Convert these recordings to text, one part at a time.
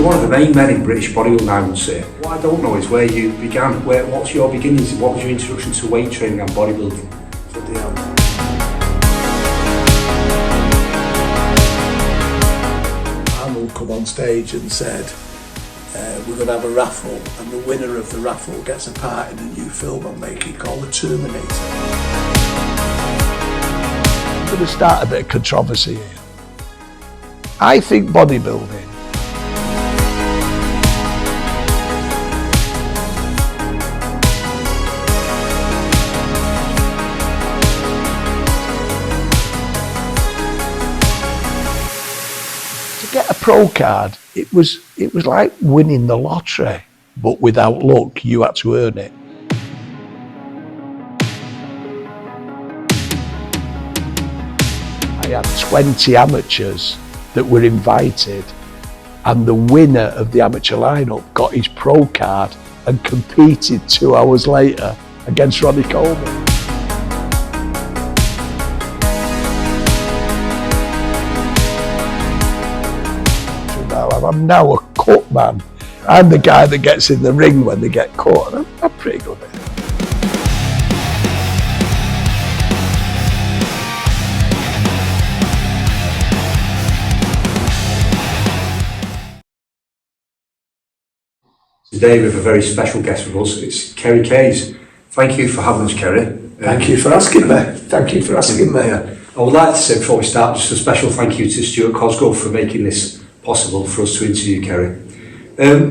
You're one of the main men in British bodybuilding, I would say. What I don't know is where you began. What's your beginnings? What was your introduction to weight training and bodybuilding? Arnold come on stage and said, we're going to have a raffle, and the winner of the raffle gets a part in a new film I'm making called The Terminator. I'm going to start a bit of controversy here. I think bodybuilding to get a pro card, it was like winning the lottery, but without luck, you had to earn it. I had 20 amateurs that were invited, and the winner of the amateur lineup got his pro card and competed 2 hours later against Ronnie Coleman. I'm now a cut man. I'm the guy that gets in the ring when they get cut, and I'm pretty good at it. Today we have a very special guest with us. It's Kerry Kayes. Thank you for having us, Kerry. Thank you for asking me. Thank you for asking me. I would like to say before we start just a special thank you to Stuart Cosgrove for making this possible for us to interview Kerry.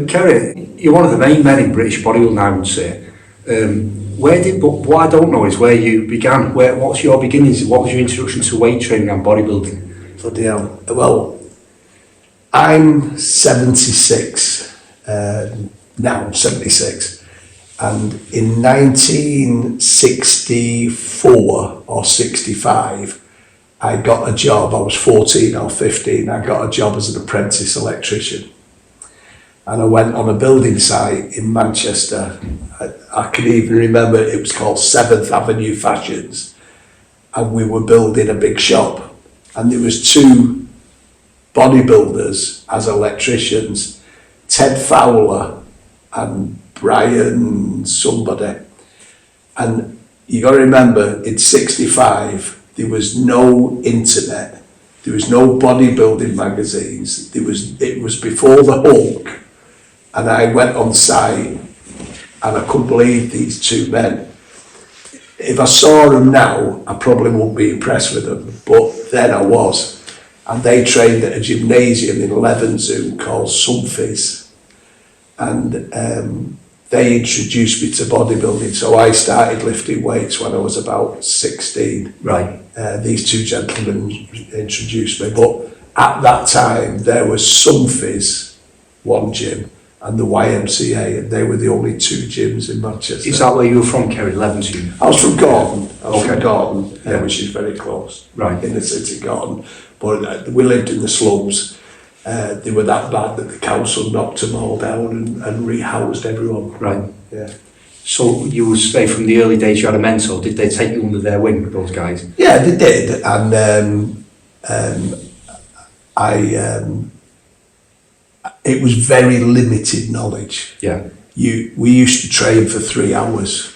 Kerry, you're one of the main men in British bodybuilding, I would say. But what I don't know is where you began. What's your beginnings? What was your introduction to weight training and bodybuilding? Bloody hell. Well, I'm 76 now, 76. And in 1964 or 65, I got a job. I was 14 or 15. I got a job as an apprentice electrician. And I went on a building site in Manchester. I can even remember it was called 7th Avenue Fashions. And we were building a big shop. And there was 2 bodybuilders as electricians, Ted Fowler and Brian somebody. And you got to remember, in 65, there was no internet, there was no bodybuilding magazines, it was before the Hulk, and I went on site and I couldn't believe these 2 men. If I saw them now, I probably wouldn't be impressed with them, but then I was. And they trained at a gymnasium in Levenshulme called Somfys, and they introduced me to bodybuilding, so I started lifting weights when I was about 16. Right. These 2 gentlemen introduced me, but at that time there was Somfys, one gym, and the YMCA, and they were the only 2 gyms in Manchester. Is that where you were from, Kerry? Levenshulme? I was from Gorton. From Gorton, yeah. Which is very close. Right. In the city, Gorton. But we lived in the slums. They were that bad that the council knocked them all down and rehoused everyone. Right. Yeah. So you would say from the early days you had a mentor. Did they take you under their wing, those guys? Yeah, they did, and it was very limited knowledge. Yeah. We used to train for 3 hours.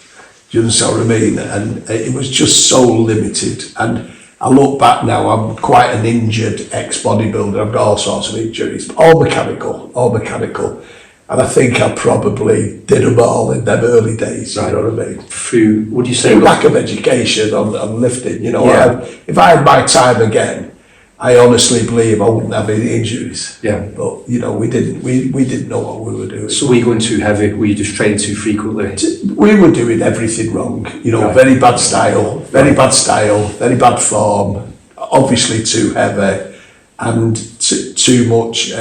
Do you understand what I mean? And it was just so limited. And I look back now, I'm quite an injured ex-bodybuilder. I've got all sorts of injuries, all mechanical. And I think I probably did them all in them early days, right. You know what I mean? Through, would you say? Through lack of education on lifting, you know. Yeah. If I had my time again, I honestly believe I wouldn't have any injuries. Yeah. But, you know, we didn't know what we were doing. So were you going too heavy? Were you just training too frequently? We were doing everything wrong. You know, right. Very bad style, very bad form, obviously too heavy, and too much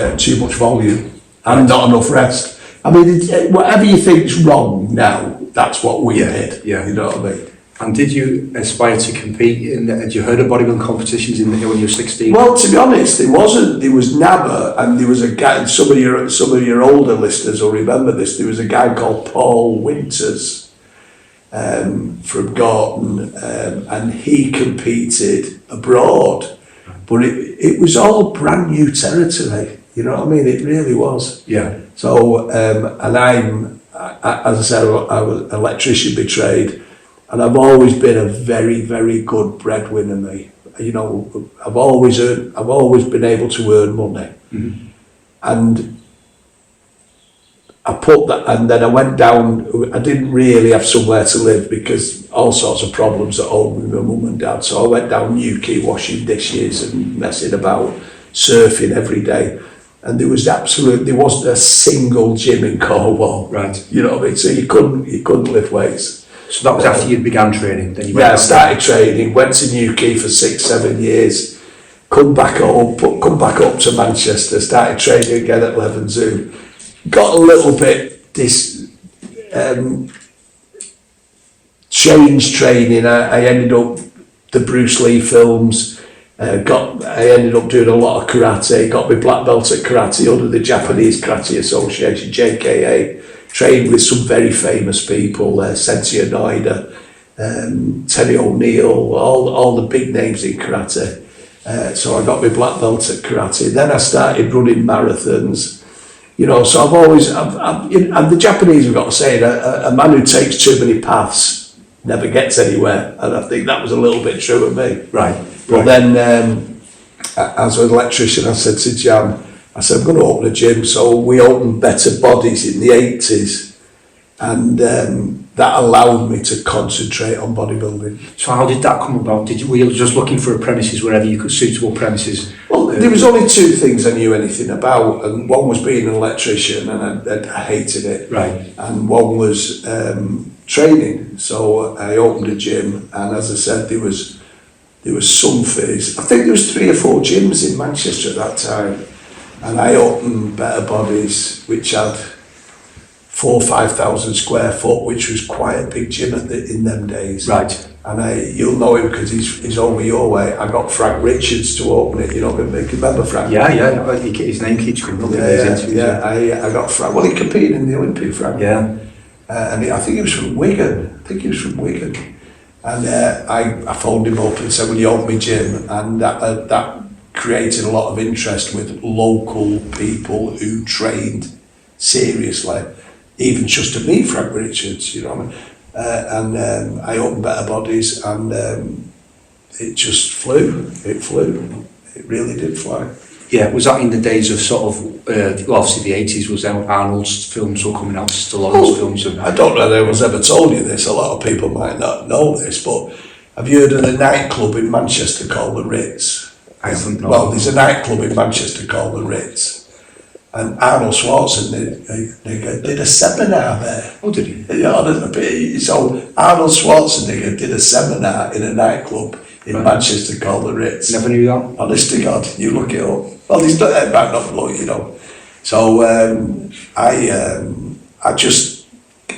volume, and not enough rest. I mean, whatever you think's wrong now, that's what we did. Yeah. You know what I mean? And did you aspire to compete had you heard of bodybuilding competitions when you were 16? Well, to be honest, there wasn't. There was NABA, and there was a guy. Some of your older listeners will remember this. There was a guy called Paul Winters from Gorton, and he competed abroad, but it was all brand new territory. You know what I mean? It really was. Yeah. So, and as I said, I was an electrician by trade, and I've always been a very, very good breadwinner, me. You know, I've always been able to earn money. Mm-hmm. And I put that, and then I went down, I didn't really have somewhere to live because all sorts of problems at home with my mum and dad. So I went down UK washing dishes and messing about, surfing every day. And there wasn't a single gym in Cornwall. Right. You know what I mean? So you couldn't lift weights. So that was after you began training? Then you I started training, went to UK for 6-7 years, come back home, come back up to Manchester, started training again at Leven Zoo. Got a little bit changed training. I ended up the Bruce Lee films. I ended up doing a lot of karate. Got my black belt at karate under the Japanese Karate Association, JKA. Trained with some very famous people, Sensei Noida, Terry O'Neill, all the big names in karate. So I got my black belt at karate. Then I started running marathons. You know, so I've always, and the Japanese have got to say, a man who takes too many paths never gets anywhere. And I think that was a little bit true of me. Right. But then, as an electrician, I said to Jan, I said, I'm going to open a gym. So we opened Better Bodies in the 80s. And that allowed me to concentrate on bodybuilding. So how did that come about? Were you just looking for premises wherever you could, suitable premises? Well, there was only two things I knew anything about, and one was being an electrician, and I hated it. Right. And one was training. So I opened a gym, and as I said, there was some fees. I think there was 3 or 4 gyms in Manchester at that time, and I opened Better Bodies, which had 4,000 or 5,000 square foot, which was quite a big gym in them days. Right. And you'll know him because he's over your way. I got Frank Richards to open it. You know, remember Frank? Yeah. His name keeps coming up in these interviews. Yeah. I got Frank. Well, he competed in the Olympic, Frank. Yeah. And I think he was from Wigan. And I phoned him up and said, "Will you open my gym?" And that created a lot of interest with local people who trained seriously. Even just to meet Frank Richards, you know what I mean? And I opened Better Bodies, and it just flew. It flew. It really did fly. Yeah, was that in the days of sort of, obviously the 80s was Arnold's films were coming out, Stallone's films? And I don't know if anyone's ever told you this. A lot of people might not know this, but have you heard of the nightclub in Manchester called the Ritz? I haven't known. Well, there's a nightclub in Manchester called the Ritz. And Arnold Schwarzenegger did a seminar there. Oh, did he? Yeah, so Arnold Schwarzenegger did a seminar in a nightclub in Manchester called the Ritz. Never knew that. Honest to God, you look it up. Well, he's not might not look, you know. So I just,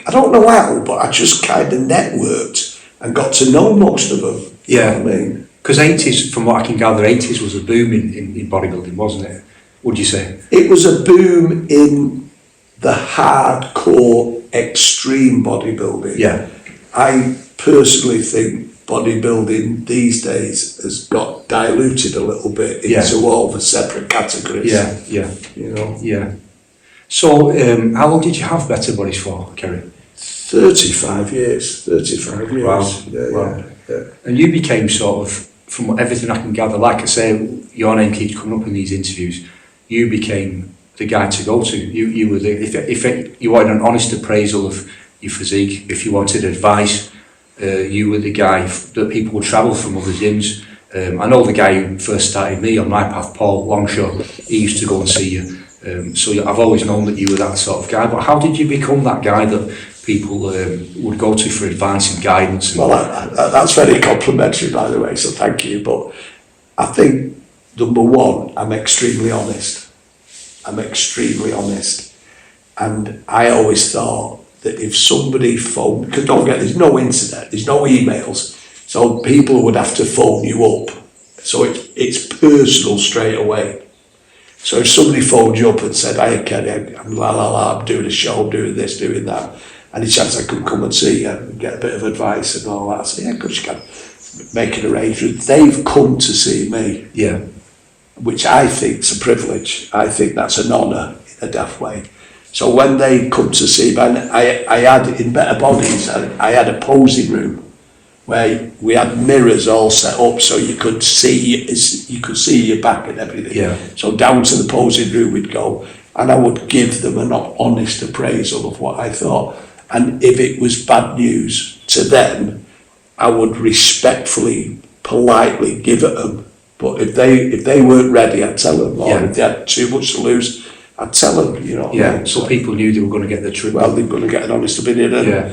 I don't know how, but I just kind of networked and got to know most of them. Yeah. You know what I mean? Because 80s, from what I can gather, 80s was a boom in bodybuilding, wasn't it? Would you say? It was a boom in the hardcore extreme bodybuilding. Yeah. I personally think bodybuilding these days has got diluted a little bit into all the separate categories. Yeah. You know? Yeah. So, how long did you have Better Bodies for, Kerry? 35 years. Wow. Yeah. And you became sort of, from everything I can gather, like I say, your name keeps coming up in these interviews, you became the guy to go to. You were the, if you wanted an honest appraisal of your physique, if you wanted advice, you were the guy that people would travel from other gyms. I know the guy who first started me on my path, Paul Longshaw, he used to go and see you. So I've always known that you were that sort of guy. But how did you become that guy that people would go to for advice and guidance? Well, that's very complimentary, by the way, so thank you. But I think, number one, I'm extremely honest. And I always thought that if somebody phoned, because don't get, there's no internet, there's no emails, so people would have to phone you up. So it's personal straight away. So if somebody phoned you up and said, "Hi Kerry, I'm doing a show, I'm doing this, doing that, any chance I could come and see you and get a bit of advice and all that?" I said, "Yeah, of course you can." Make an arrangement. They've come to see me. Yeah. which I think's a privilege. I think that's an honour in a daft way. So when they come to see me, and I had in Better Bodies, I had a posing room where we had mirrors all set up so you could see your back and everything. Yeah. So down to the posing room we'd go, and I would give them an honest appraisal of what I thought. And if it was bad news to them, I would respectfully, politely give it them. But if they weren't ready, I'd tell them. Or if they had too much to lose, I'd tell them. You know. Yeah. So people knew they were going to get the truth. Well, they were going to get an honest opinion. And yeah.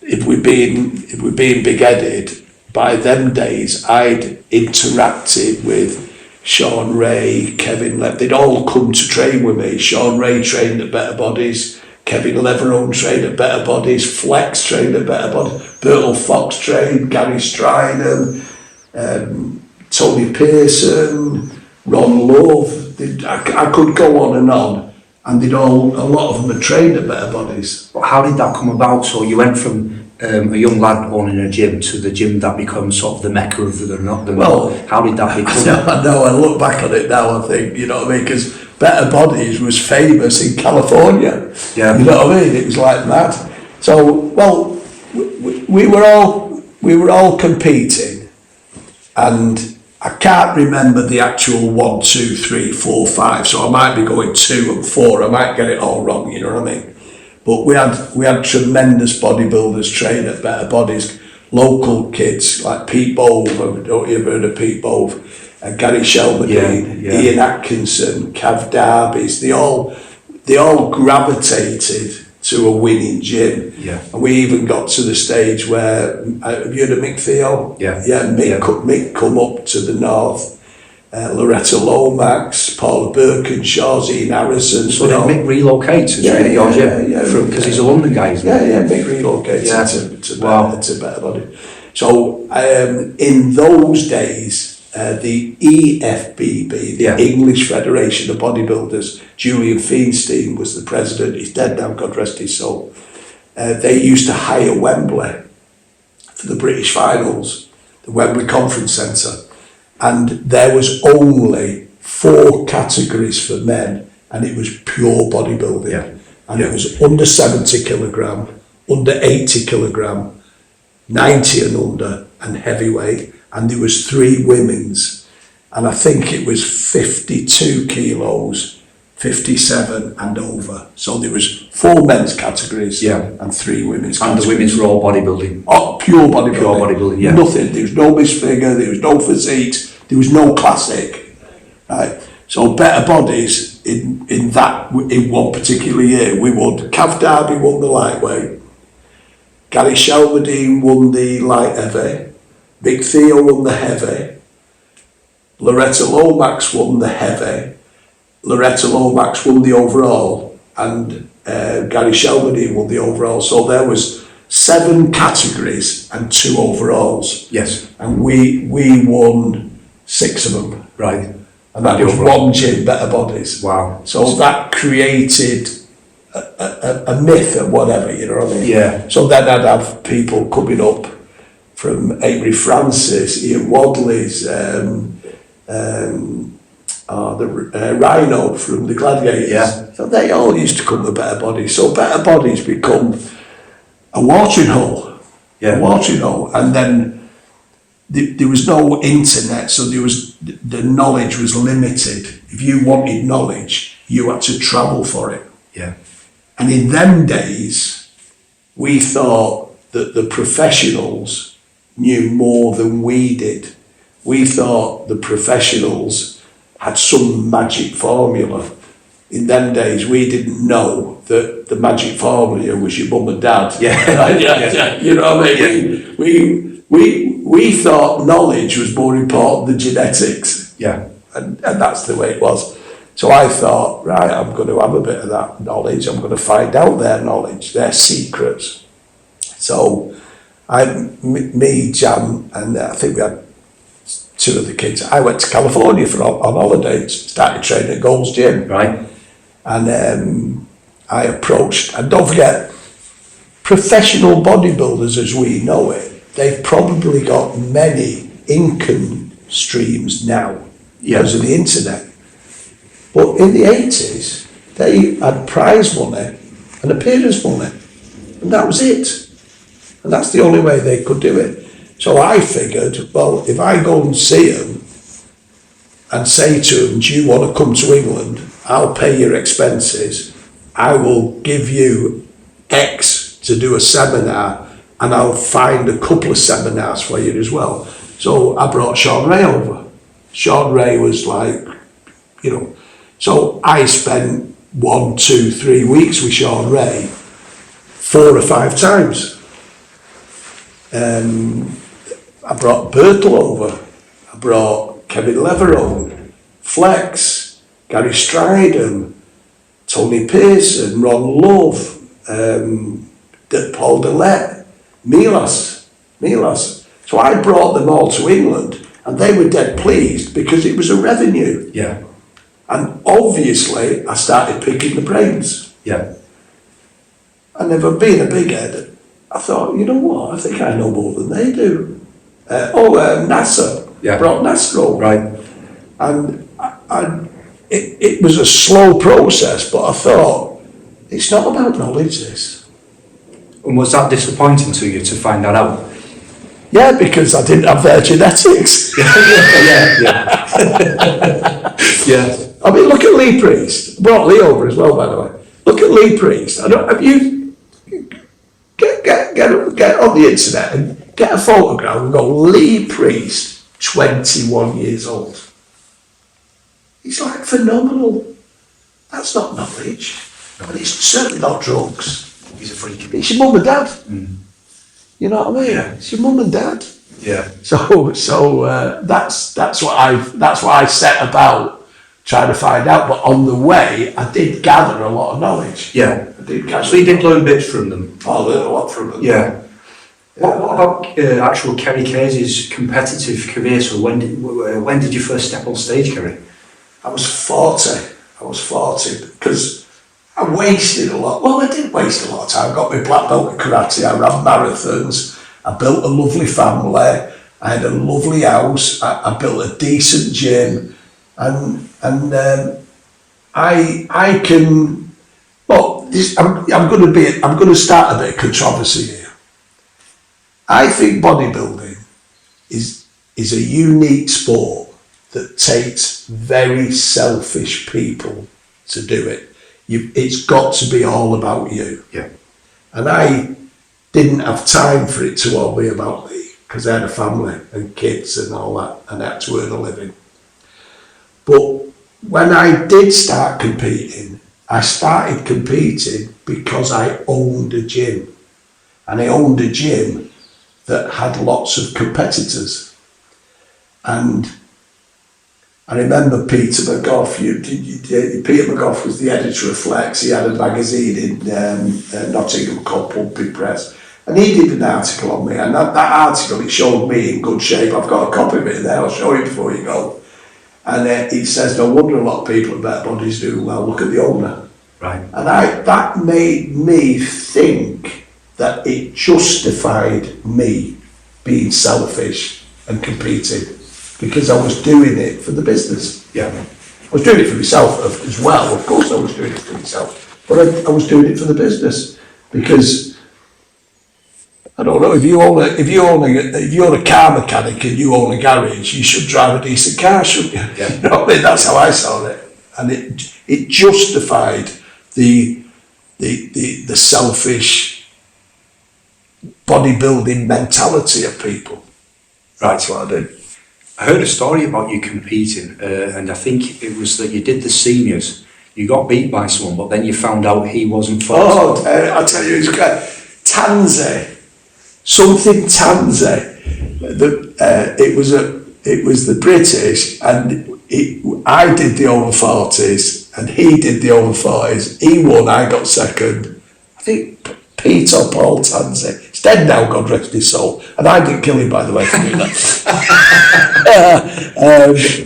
If we're being big-headed, by them days, I'd interacted with Sean Ray, Kevin Lev. They'd all come to train with me. Sean Ray trained at Better Bodies. Kevin Leverone trained at Better Bodies. Flex trained at Better Bodies. Bertel Fox trained. Gary Strinan, Tony Pearson, Ron Love. I could go on. And a lot of them had trained at Better Bodies. But how did that come about? So you went from a young lad owning a gym to the gym that becomes sort of the Mecca of how did that become? I know, I look back on it now, I think, you know what I mean, because Better Bodies was famous in California. Yeah. You know what I mean? It was like that. So, well, we were all competing, and I can't remember the actual 1, 2, 3, 4, 5. So I might be going 2 and 4. I might get it all wrong. You know what I mean? But we had tremendous bodybuilders train at Better Bodies. Local kids like Pete Bove. Don't you ever heard of Pete Bove? Gary Shelmerdine, Ian Atkinson, Cav Darby's. They all gravitated to a winning gym. Yeah. And we even got to the stage where, have you heard of Mick Theo? Yeah. Yeah, Mick come up to the north, Loretta Lomax, Paul Birkinshaw, Ian Harrison. So did Mick relocate to train at your gym? Because he's a London guy, isn't he? Yeah, Mick relocated to Better Body. So in those days, the EFBB, the English Federation of Bodybuilders, Julian Feinstein was the president. He's dead now, God rest his soul. They used to hire Wembley for the British finals, the Wembley Conference Centre, and there was only 4 categories for men, and it was pure bodybuilding. Yeah. And it was under 70 kilogram, under 80 kilogram, 90 and under, and heavyweight. And there was 3 women's, and I think it was 52 kilos, 57 and over. So there was 4 men's categories and 3 women's categories. And the women's were all bodybuilding? Oh, pure bodybuilding. Pure bodybuilding, yeah. Nothing. There was no Miss Figure, there was no physiques, there was no classic. Right? So Better Bodies, in one particular year, we won. Cav Darby won the lightweight. Gary Shelmerdine won the light heavy. Big Theo won the heavy. Loretta Lomax won the heavy. Loretta Lomax won the overall, and Gary Shelmerdine won the overall. So there was 7 categories and 2 overalls. Yes. And we won 6 of them. Right. And that was one gym, Better Bodies. Wow. So that created a myth or whatever, you know what I mean? Yeah. So then I'd have people coming up from Avery Francis, Ian Wadley's, the Rhino from the Gladiators. Yeah. So they all used to come to Better Bodies. So Better Bodies become a watering hole. Yeah. A watering hole. And then there was no internet, so the knowledge was limited. If you wanted knowledge, you had to travel for it. Yeah. And in them days, we thought that the professionals knew more than we did. We thought the professionals had some magic formula. In them days, we didn't know that the magic formula was your mum and dad. Yeah. You know what I mean? We thought knowledge was more important than genetics. Yeah. And that's the way it was. So I thought, right, I'm going to have a bit of that knowledge. I'm going to find out their knowledge, their secrets. So me, Jan, and I think we had 2 of the kids. I went to California on holiday, started training at Gold's Gym. Right. And I approached, and don't forget, professional bodybuilders as we know it, they've probably got many income streams now because of the internet. But in the 80s, they had prize money and appearance money, and that was it. And that's the only way they could do it. So I figured, well, if I go and see them and say to them, do you want to come to England? I'll pay your expenses. I will give you X to do a seminar, and I'll find a couple of seminars for you as well. So I brought Sean Ray over. Sean Ray was like, you know, so I spent 1, 2, 3 weeks with Sean Ray 4 or 5 times. I brought Bertel over. I brought Kevin Leverone, Flex, Gary Stridham, Tony Pearson, Ron Love, Paul Dillette, Milas. So I brought them all to England, and they were dead pleased because it was a revenue. Yeah. And obviously, I started picking the brains. Yeah. And never being a big head, I thought, you know what? I think I know more than they do. NASA. Yeah. Brought NASA over. Right. And it was a slow process, but I thought, it's not about knowledge, this. And was that disappointing to you to find that out? Yeah, because I didn't have their genetics. Yeah. I mean, look at Lee Priest. I brought Lee over as well, by the way. Look at Lee Priest. Have you get on the internet and get a photograph and go, Lee Priest, 21 years old. He's like phenomenal. That's not knowledge. And it's certainly not drugs. He's a freak. It's your mum and dad. You know what I mean? Yeah. It's your mum and dad. Yeah. So that's what I set about trying to find out. But on the way, I did gather a lot of knowledge. Yeah. I did gather. So you did learn bits from them? I learned a lot from them. Yeah. What about actual Kerry Kayes' competitive career? So when did you first step on stage, Kerry? I was 40 because I wasted a lot. Well, I did waste a lot of time. I got my black belt in karate. I ran marathons. I built a lovely family. I had a lovely house. I built a decent gym, and I can. Well, I'm going to start a bit of controversy here. I think bodybuilding is a unique sport that takes very selfish people to do it. It's got to be all about you. Yeah. And I didn't have time for it to all be about me because I had a family and kids and all that, and I had to earn a living. But when I did start competing, I started competing because I owned a gym. And I owned a gym that had lots of competitors. And I remember Peter McGough. Peter McGough was the editor of Flex. He had a magazine in Nottingham called Pumping Press, and he did an article on me. And that article, it showed me in good shape. I've got a copy of it there. I'll show you before you go. And he says, no wonder a lot of people at Better Bodies do well. Look at the owner. Right. And that made me think that it justified me being selfish and competing. Because I was doing it for the business. Yeah. I was doing it for myself as well. Of course I was doing it for myself. But I was doing it for the business. Because, I don't know, if you own a car mechanic and you own a garage, you should drive a decent car, shouldn't you? Yeah. You know what I mean? That's how I saw it. And it justified the selfish bodybuilding mentality of people. Right. That's what I did. I heard a story about you competing, and I think it was that you did the seniors. You got beat by someone, but then you found out he wasn't for I'll tell you, it's great. Tanzi. It was the British, and I did the over 40s, and he did the over 40s. He won, I got second. I think Pete or Paul Tanzi. He's dead now, God rest his soul. And I didn't kill him, by the way, for doing that.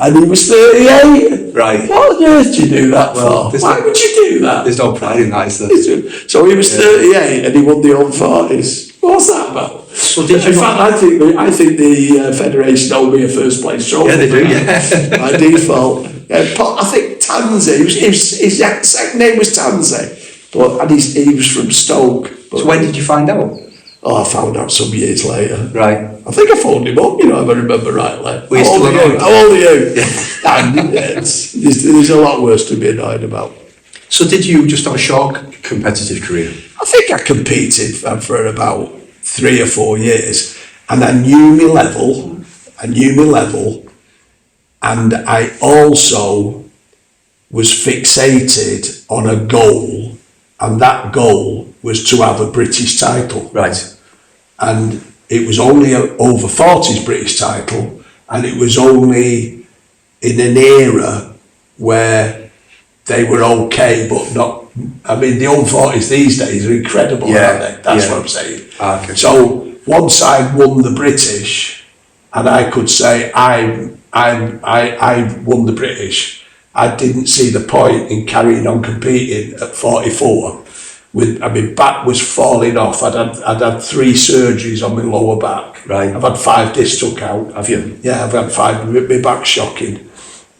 And he was 38. Right. What on earth do you do that for? Why would you do that? There's no pride in that, is there? So he was 38 and he won the over 40s. What's that about? So did you? In fact, I think the federation owe me a first place trophy. Yeah, they do. Yeah. By default. I think Tansy. His second name was Tansy, and he was from Stoke. So when did you find out? Oh, I found out some years later. Right. I think I phoned him up, if I remember rightly. Were you still annoyed? How old are you? And there's a lot worse to be annoyed about. So did you just have a short competitive career? I think I competed for about 3 or 4 years, and I knew my level, and I also was fixated on a goal, and that goal was to have a British title. Right. And it was only a over 40s British title, and it was only in an era where they were okay, but not. I mean, the over 40s these days are incredible, aren't they? That's what I'm saying. Okay. So once I won the British, and I could say I won the British, I didn't see the point in carrying on competing at 44. My back was falling off. I'd had 3 surgeries on my lower back. Right. I've had 5 discs took out. Have you? Yeah, I've had 5. My back's shocking.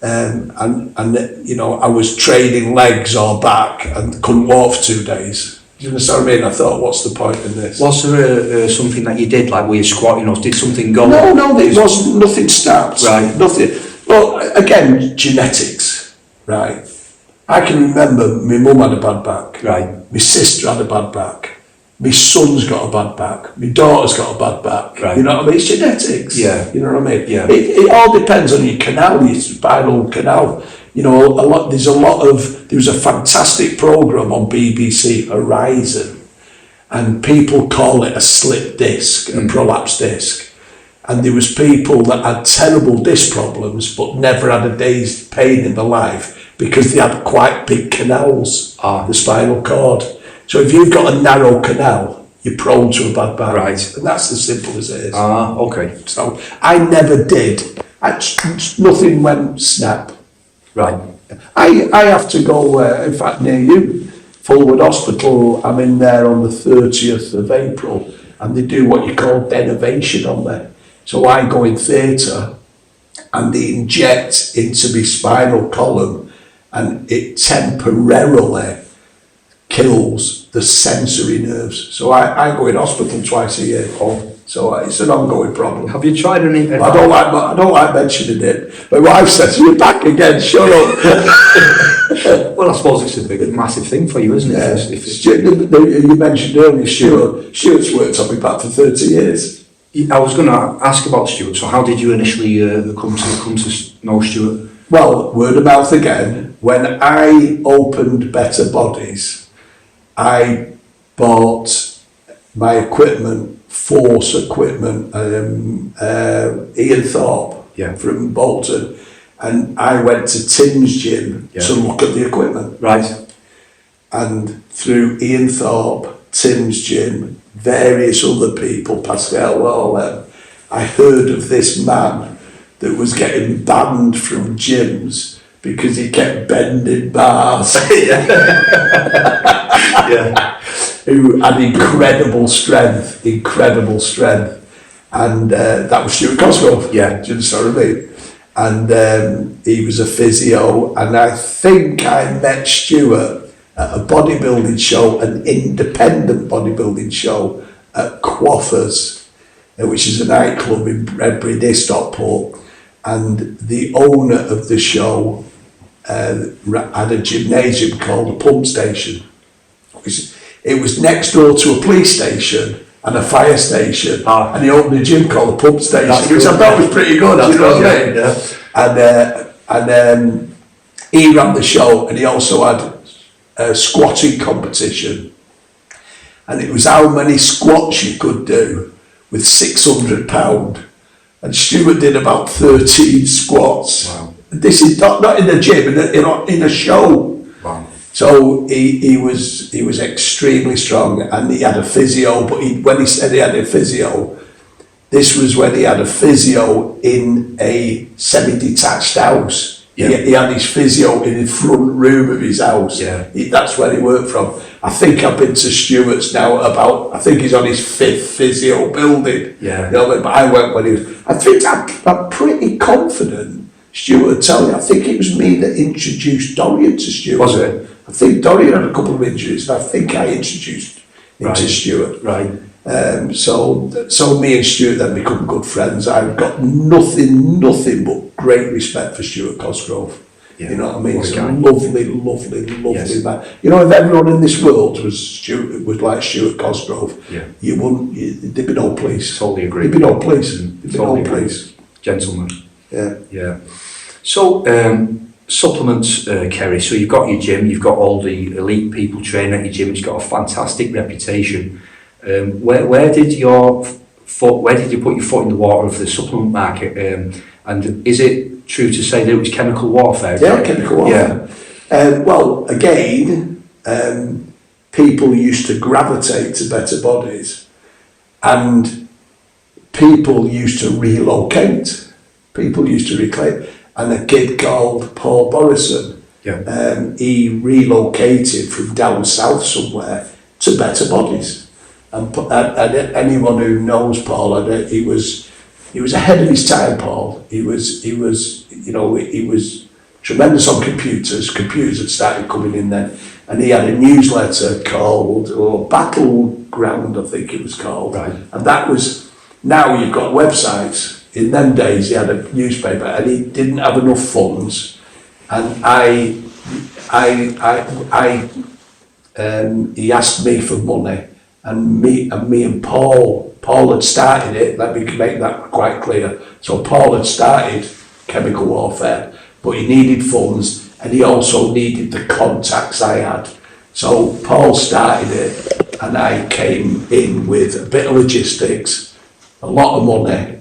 And I was training legs or back and couldn't walk for 2 days. You understand what I mean? I thought, what's the point in this? Was there something that you did, like were you squatting, or did something go? No, it wasn't. Nothing snapped. Right. Nothing. Well, again, genetics. Right. I can remember my mum had a bad back. Right. My sister had a bad back. My son's got a bad back. My daughter's got a bad back. Right. You know what I mean? It's genetics. Yeah. You know what I mean? Yeah. It all depends on your canal, your spinal canal. You know, there was a fantastic programme on BBC Horizon, and people call it a slip disc, a prolapse disc. And there was people that had terrible disc problems but never had a day's pain in their life because they had quite big canals, the spinal cord. So if you've got a narrow canal, you're prone to a bad back. Right. And that's as simple as it is. Okay. So I never did. Nothing went snap. Right. I have to go, in fact, near you, Fulwood Hospital. I'm in there on the 30th of April, and they do what you call denervation on there. So I go in theatre, and they inject into my spinal column, and it temporarily kills the sensory nerves. So I go in hospital twice a year, Paul. So it's an ongoing problem. Have you tried any? I don't like mentioning it. My wife says, "You're back again. Shut up." Well, I suppose it's a big, massive thing for you, isn't it? Yeah. You mentioned earlier Stuart. Stuart's worked on my back for 30 years. I was going to ask about Stuart. So, how did you initially come to know Stuart? Well, word of mouth again. When I opened Better Bodies, I bought my equipment, Force equipment, Ian Thorpe from Bolton, and I went to Tim's gym to look at the equipment. Right. And through Ian Thorpe, Tim's gym, various other people, Pascal Lawler, I heard of this man that was getting banned from gyms because he kept bending bars. Who had incredible strength, and that was Stuart Cosgrove. Yeah. Do you understand what I mean? And he was a physio, and I think I met Stuart at a bodybuilding show, an independent bodybuilding show at Quaffers, which is a nightclub in Redbury near Stockport, and the owner of the show had a gymnasium called the Pump Station. It was next door to a police station and a fire station, and he opened a gym called the Pump Station, which I thought was pretty good. You know what I mean? Yeah. And he ran the show, and he also had a squatting competition, and it was how many squats you could do with £600, and Stuart did about 13 squats. Wow. This is not in the gym, in a show. Wow. So he was extremely strong, and he had a physio. But when he said he had a physio, this was when he had a physio in a semi-detached house. Yeah. He had his physio in the front room of his house. Yeah. That's where he worked from. I think I've been to Stuart's now I think he's on his 5th physio building. Yeah. You know, but I went when he was, I think I'm pretty confident Stuart would tell you, I think it was me that introduced Dorian to Stuart. Was it? I think Dorian had a couple of injuries, and I think I introduced him to Stuart. Right. So me and Stuart then become good friends. I've got nothing but great respect for Stuart Cosgrove. Yeah. You know what I mean? What a He's guy. a lovely Yes. man. You know, if everyone in this world was like Stuart Cosgrove, Yeah. there'd be no police. Totally agree. There'd be no police. There'd be Totally no agree. police. Gentleman. Yeah. Yeah. So, supplements, Kerry. So you've got your gym, you've got all the elite people training at your gym. It's got a fantastic reputation. Where did you put your foot in the water of the supplement market? And is it true to say that it was chemical warfare? Yeah, chemical warfare. Well, again, people used to gravitate to better bodies, and people used to relocate. And a kid called Paul Borresen, he relocated from down south somewhere to better bodies. And anyone who knows Paul, he was ahead of his time. Paul, he was tremendous on computers. Computers had started coming in then, and he had a newsletter called Battleground, I think it was called. Right. And that was, now you've got websites. In them days, he had a newspaper, and he didn't have enough funds, and he asked me for money, and me and Paul had started it. Let me make that quite clear. So Paul had started chemical warfare, but he needed funds, and he also needed the contacts I had. So Paul started it, and I came in with a bit of logistics, a lot of money,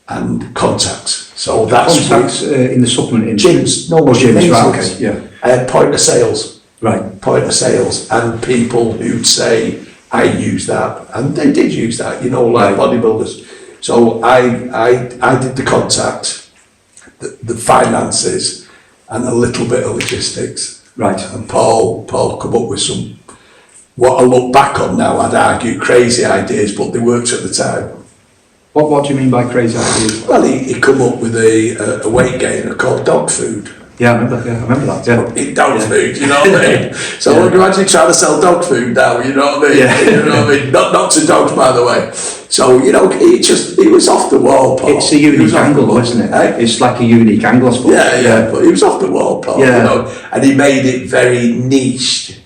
and contacts. So that's contacts in the supplement industry. gyms, gyms, right, okay, yeah. Point of sales. Right. Point of sales, and people who'd say, I use that, and they did use that, you know, like bodybuilders. So I did the contact, the finances, and a little bit of logistics. Right. And Paul come up with some, what I look back on now, I'd argue crazy ideas, but they worked at the time. What do you mean by crazy ideas? Well, he come up with a weight gainer called dog food. Yeah, I remember that. Yeah. Eat dog food, you know what I mean? So I can imagine trying to sell dog food now, you know what I mean? Yeah. You know what I mean? Not to dogs, by the way. So, you know, he was off the wall, Paul. It's a unique angle, though, isn't it? Eh? It's like a unique angle, I suppose. Yeah, but he was off the wall, Paul, Yeah. you know, and he made it very niched,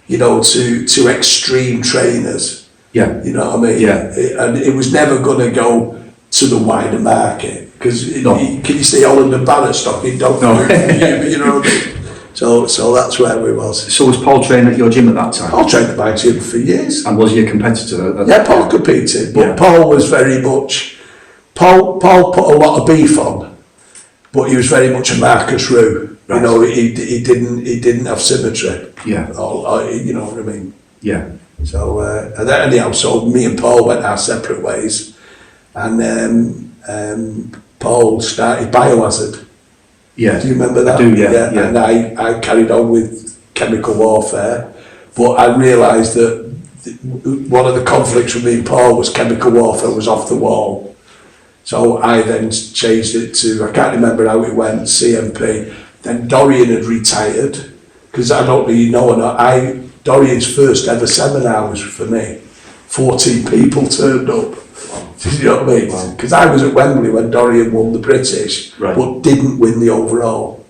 you know, to extreme trainers. Yeah. You know what I mean? Yeah. And it was never going to go to the wider market, because No. can you see Holland and Banner stocking dog food? You know what I mean? So that's where we was. So was Paul training at your gym at that time? I trained at my gym for years. And was he a competitor? Yeah, Paul competed, but Yeah. Paul was very much, Paul put a lot of beef on, but he was very much a Marcus Rue. Right. You know, he didn't have symmetry. Yeah. Or, you know what I mean? Yeah. So and then anyhow, so me and Paul went our separate ways, and Paul started Biohazard. Yeah. Do you remember that? I do, yeah. And I carried on with chemical warfare, but I realised that one of the conflicts with me and Paul was chemical warfare was off the wall. So I then changed it to, I can't remember how it went, CNP. Then Dorian had retired, because I don't really know or not. Dorian's first ever seminar was for me. 14 people turned up. You know what I mean? Because I was at Wembley when Dorian won the British, Right. but didn't win the overall.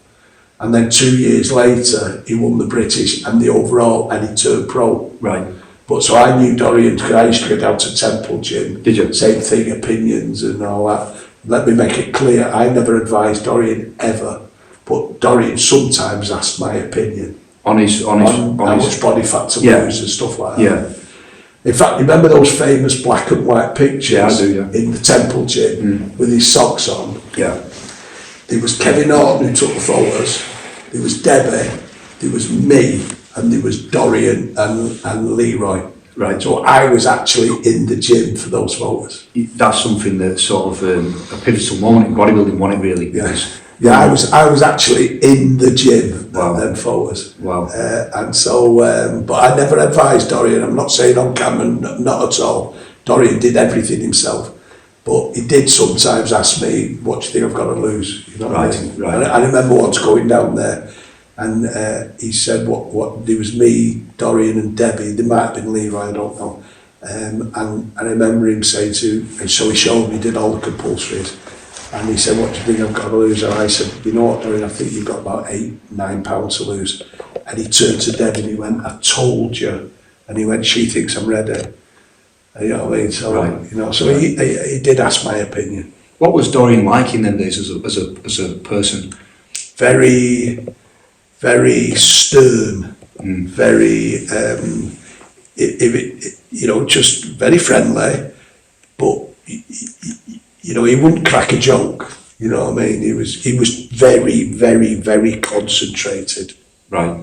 And then 2 years later, he won the British and the overall, and he turned pro. Right. But so I knew Dorian, because I used to go down to Temple Gym. Did you? Same thing, opinions and all that. Let me make it clear, I never advised Dorian ever, but Dorian sometimes asked my opinion On his how much body fat to Yeah. lose and stuff like that. Yeah. In fact, remember those famous black and white pictures? Yeah, I do, yeah. In the Temple Gym with his socks on. Yeah. There was Kevin Norton who took the photos, there was Debbie, there was me, and there was Dorian and Leroy. Right. So I was actually in the gym for those photos. That's something that's sort of a pivotal moment in bodybuilding, wasn't it, really? Yeah. Because Yeah, I was actually in the gym Wow. at them photos. Wow. And so, but I never advised Dorian. I'm not saying on camera, not at all. Dorian did everything himself, but he did sometimes ask me, "What do you think I've got to lose?" You know, Right, what I mean? right. And I remember once going down there, and he said, "What? There was me, Dorian, and Debbie. There might have been Leroy, I don't know." And I remember him saying and so he showed me, did all the compulsories. And he said, "What do you think I've got to lose?" And I said, "You know what, Dorian, I think you've got about 8-9 pounds to lose." And he turned to Deb and he went, "I told you." And he went, "She thinks I'm ready." And you know what I mean? So, Right. you know, so he did ask my opinion. What was Dorian like in them days as a person? Very, very stern, very, you know, just very friendly, but you know, he wouldn't crack a joke. You know what I mean? He was very, very, very concentrated. Right.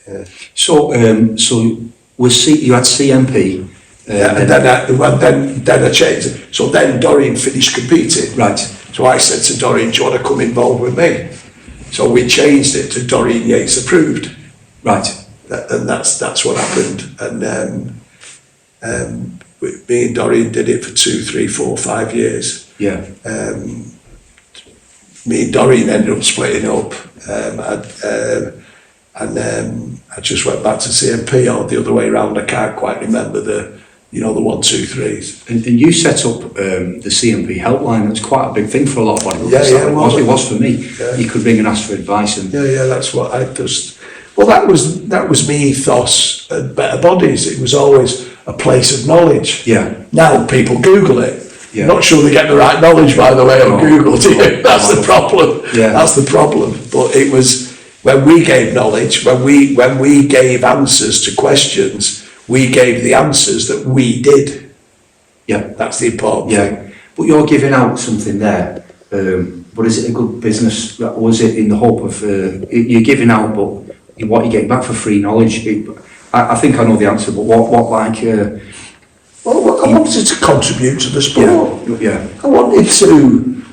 Yeah. So you had CNP. And then I changed it. So then Dorian finished competing. Right. So I said to Dorian, "Do you want to come involved with me?" So we changed it to Dorian Yates Approved. Right. And that's what happened. And me and Dorian did it for 2, 3, 4, 5 years. Yeah. Me and Dorian ended up splitting up, I just went back to CNP or the other way around. I can't quite remember the 1, 2, 3s. And you set up the CNP helpline. That's quite a big thing for a lot of bodybuilders. Yeah, it was for me. Yeah. You could ring and ask for advice. And Yeah, that's what I just. Well, that was me ethos at Better Bodies. It was always a place of knowledge. Yeah. Now people Google it. Yeah. Not sure they get the right knowledge, by the way, on Google. Do you? That's the problem. Yeah. That's the problem. But it was when we gave knowledge, when we gave answers to questions, we gave the answers that we did. Yeah. That's the important thing. But you're giving out something there. But is it a good business? Was it in the hope of you're giving out, but what you're getting back for free knowledge? I think I know the answer, but what like? Well, I wanted to contribute to the sport. Yeah. I wanted to.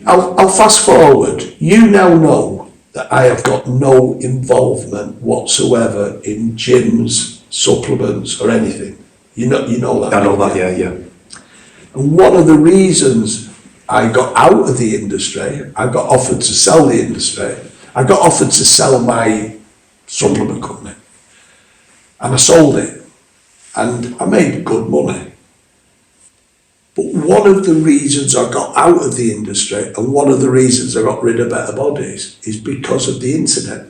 I'll fast forward. You now know that I have got no involvement whatsoever in gyms, supplements, or anything. You know that. I know that. Yeah. And one of the reasons I got out of the industry, I got offered to sell the industry. I got offered to sell my supplement company, and I sold it, and I made good money. But one of the reasons I got out of the industry and one of the reasons I got rid of Better Bodies is because of the internet.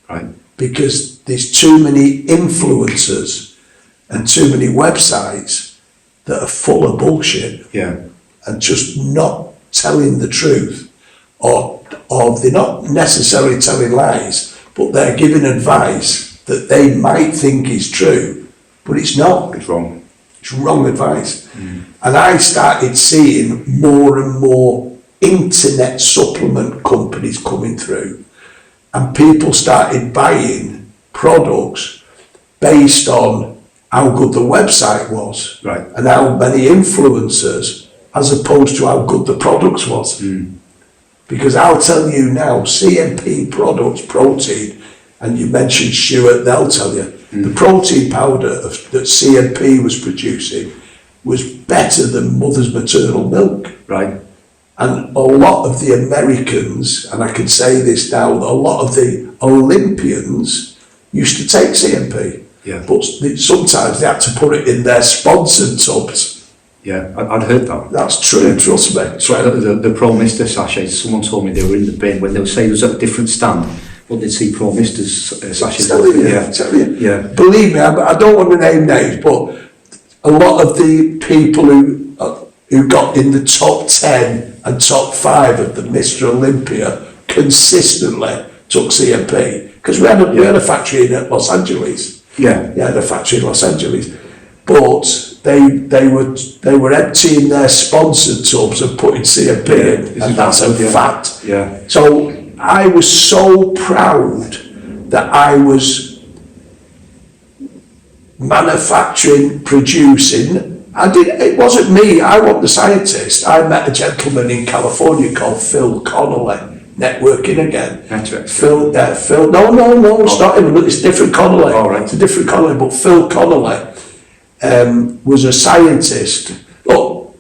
Right. Because there's too many influencers and too many websites that are full of bullshit. Yeah. And just not telling the truth, or they're not necessarily telling lies, but they're giving advice that they might think is true, but it's not. It's wrong. It's wrong advice. And I started seeing more and more internet supplement companies coming through, and people started buying products based on how good the website was, Right. and how many influencers, as opposed to how good the products was. Because I'll tell you now, CNP products, protein, and you mentioned Stuart, they'll tell you, the protein powder that CNP was producing was better than mother's maternal milk. Right. And a lot of the Americans, and I can say this now, a lot of the Olympians used to take CNP. Yeah. But sometimes they had to put it in their sponsored tubs. Yeah, I'd heard that. That's true, trust me. So the Pro Mister sachets, someone told me they were in the bin when they were saying it was at a different stand, but they'd see Pro Mister's sachets. Tell you. Yeah. Believe me, I don't want to name names, but a lot of the people who got in the top 10 and top 5 of the Mr. Olympia consistently took CNP, because we had a factory in Los Angeles. Yeah. We had a factory in Los Angeles, but they were emptying their sponsored tubs and putting CNP in, and that's a fact. Yeah. So I was so proud that I was manufacturing, producing, It wasn't me. I wasn't the scientist. I met a gentleman in California called Phil Connolly. Networking again. Phil. No, it's not him. It's different Connolly. All right. It's a different Connolly, but Phil Connolly was a scientist. Look,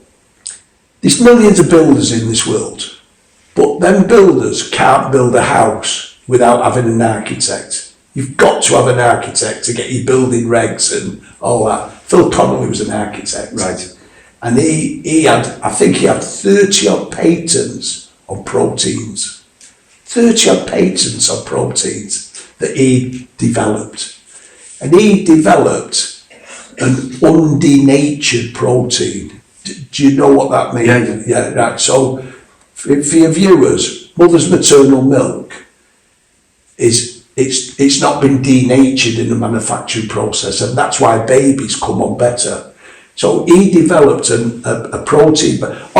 there's millions of builders in this world, but them builders can't build a house without having an architect. You've got to have an architect to get your building regs and all that. Phil Connolly was an architect. Right. And he had, I think he had 30 odd patents on proteins. 30 odd patents on proteins that he developed. And he developed an undenatured protein. Do you know what that means? Yeah, right. So for your viewers, mother's maternal milk it's not been denatured in the manufacturing process, and that's why babies come on better. So he developed a protein, but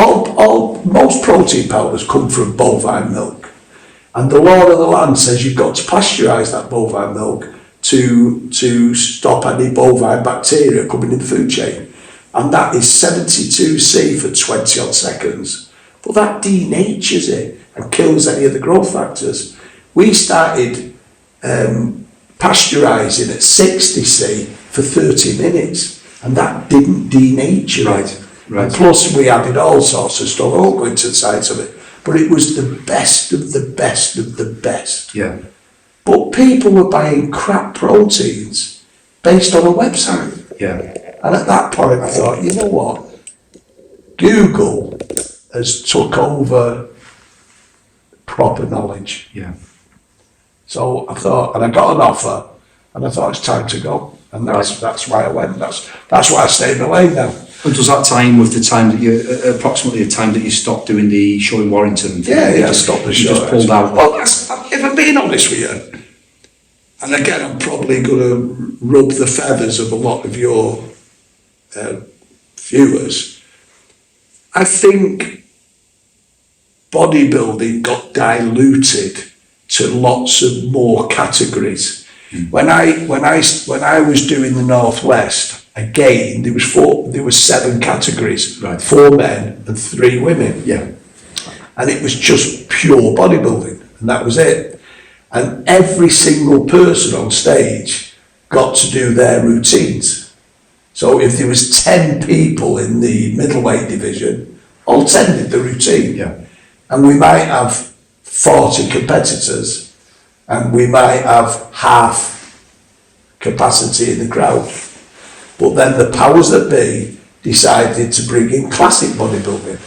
most protein powders come from bovine milk. And the law of the land says you've got to pasteurise that bovine milk to stop any bovine bacteria coming in the food chain. And that is 72C for 20 odd seconds. But that denatures it and kills any of the growth factors. We started pasteurising at 60C for 30 minutes, and that didn't denature it. Right. And plus we added all sorts of stuff. I won't go into the science of it, but it was the best of the best of the best. Yeah. But people were buying crap proteins based on a website. Yeah. And at that point I thought, you know what? Google has took over proper knowledge. Yeah. So I thought, and I got an offer, and I thought it's time to go. And that's why I went. That's why I stayed in the lane now. And does that time with the time that you, approximately the time that you stopped doing the show in Warrington? Yeah, I stopped the show. You just pulled out? Well, if I'm being honest with you, and again, I'm probably going to rub the feathers of a lot of your viewers, I think bodybuilding got diluted to lots of more categories. When I was doing the Northwest, again there was 7 categories, right. 4 men and 3 women. Yeah. And it was just pure bodybuilding, and that was it. And every single person on stage got to do their routines. So if there was 10 people in the middleweight division, all 10 did the routine. Yeah. And we might have 40 competitors, and we might have half capacity in the crowd. But then the powers that be decided to bring in classic bodybuilding,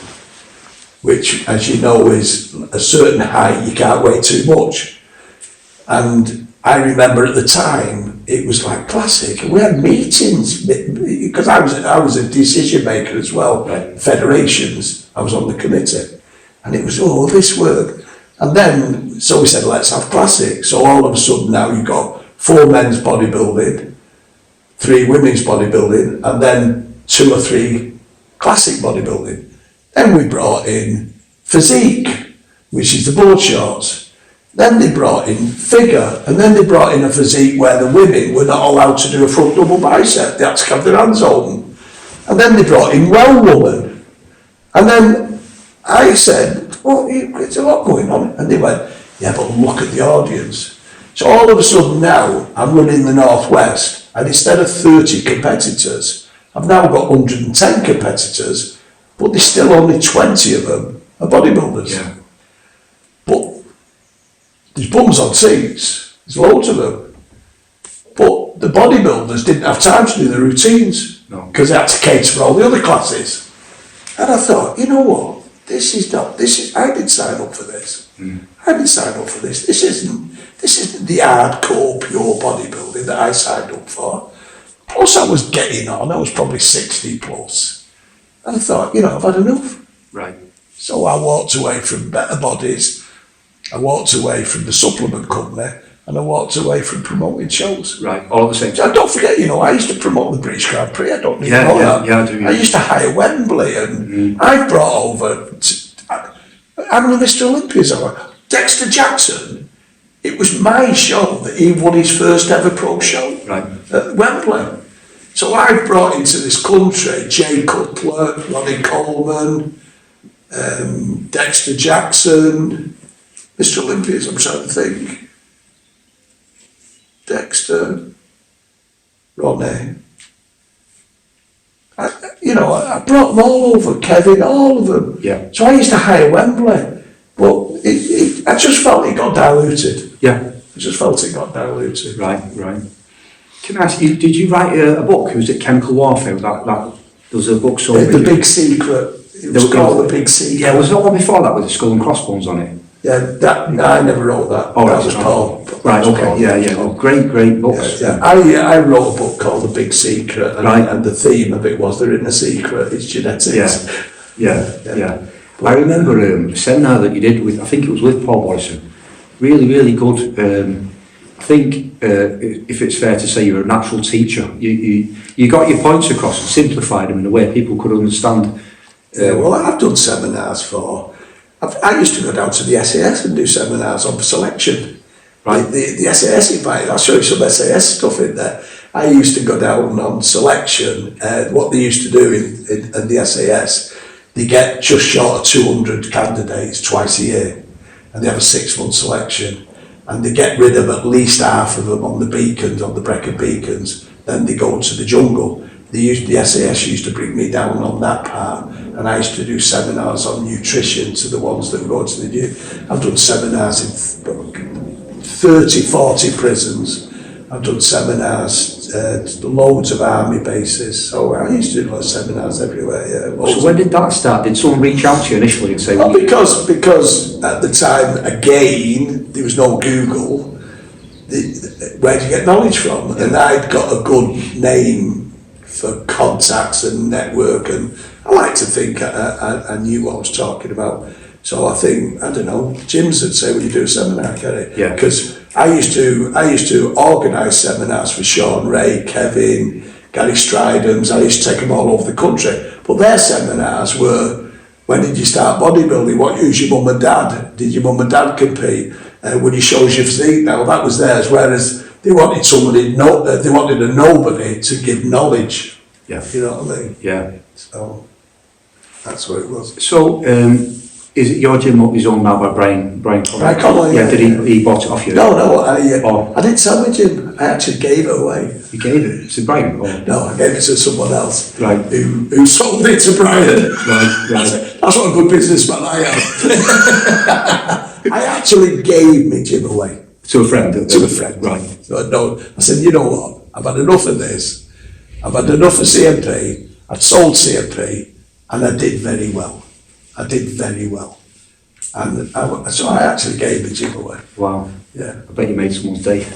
which, as you know, is a certain height, you can't weigh too much. And I remember at the time, it was like classic, and we had meetings, because I was a decision maker as well, right. Federations, I was on the committee, and it was, this work. And then, so we said, let's have classic. So all of a sudden now you've got 4 men's bodybuilding, 3 women's bodybuilding, and then 2 or 3 classic bodybuilding. Then we brought in physique, which is the board shorts. Then they brought in figure, and then they brought in a physique where the women were not allowed to do a front double bicep, they had to have their hands open. And then they brought in well woman. And then I said, it's a lot going on. And they went, yeah, but look at the audience. So all of a sudden now, I'm running the Northwest, and instead of 30 competitors, I've now got 110 competitors, but there's still only 20 of them are bodybuilders. Yeah. But there's bums on seats, there's loads of them. But the bodybuilders didn't have time to do the routines, because they had to cater for all the other classes. And I thought, you know what? I didn't sign up for this. I didn't sign up for this. This isn't the hardcore pure bodybuilding that I signed up for. Plus I was getting on, I was probably 60 plus. And I thought, I've had enough. Right. So I walked away from Better Bodies, I walked away from the supplement company, and I walked away from promoting shows. Right, all at the same time. So don't forget, I used to promote the British Grand Prix. I don't even know that. Yeah, I do. Yeah. I used to hire Wembley, and I brought over, how many Mr. Olympias are there? Dexter Jackson, it was my show that he won his first ever pro show right. at Wembley. So I've brought into this country Jay Cutler, Ronnie Coleman, Dexter Jackson, Mr. Olympians, I'm trying to think. Dexter, Ronnie. I brought them all over, Kevin, all of them. Yeah. So I used to hire Wembley, but I just felt it got diluted. Yeah. I just felt it got diluted. Right. Can I ask you, did you write a book? Was it Chemical Warfare? That there was a book The Big Secret. It was called The Big Secret. Yeah, was there one before that with the skull and crossbones on it? Yeah, I never wrote that. Oh, that was Paul. Right, okay, yeah. Oh, great books. Yeah. I wrote a book called The Big Secret, and the theme of it was they're in a secret, it's genetics. Yeah. I remember a seminar that you did with, I think it was with Paul Borresen. Really good. I think, if it's fair to say, you're a natural teacher. You got your points across and simplified them in a way people could understand. Well, I've done seminars I used to go down to the SAS and do seminars on selection. Right. The SAS invited, I'll show you some SAS stuff in there. I used to go down on selection, what they used to do in the SAS, they get just short of 200 candidates twice a year, and they have a 6-month selection, and they get rid of at least half of them on the beacons, on the Brecon beacons, then they go to the jungle. The SAS used to bring me down on that part, and I used to do seminars on nutrition to the ones that go to the gym. I've done seminars in 30, 40 prisons. I've done seminars, loads of army bases. So I used to do seminars everywhere. Yeah. So when did that start? Did someone reach out to you initially and say? Well, because at the time, again, there was no Google. Where do you get knowledge from? And I'd got a good name for contacts and network, and I like to think I knew what I was talking about. So I think, I don't know, gyms would say, "Will you do a seminar, Kerry?" Yeah. Because I used to organise seminars for Sean Ray, Kevin, Gary Stridham's. I used to take them all over the country. But their seminars were, when did you start bodybuilding? What use your mum and dad? Did your mum and dad compete? When you show your physique? Now that was theirs. Whereas they wanted they wanted a nobody to give knowledge. Yeah. You know what I mean? Yeah. So that's what it was. So, is it your gym up is owned now by Brian Connolly? Brian Connolly, yeah. Did he bought it off you? No, I didn't sell my gym. I actually gave it away. You gave it to Brian? Or? No, I gave it to someone else. Right. Who sold it to Brian. Right. That's what a good businessman I am. I actually gave my gym away. To a friend? To a friend. Right. So I said, you know what? I've had enough of this. I've had enough of CNP. I'd sold CNP, and I did very well. And so I actually gave the gym away. Wow. Yeah. I bet you made someone's day.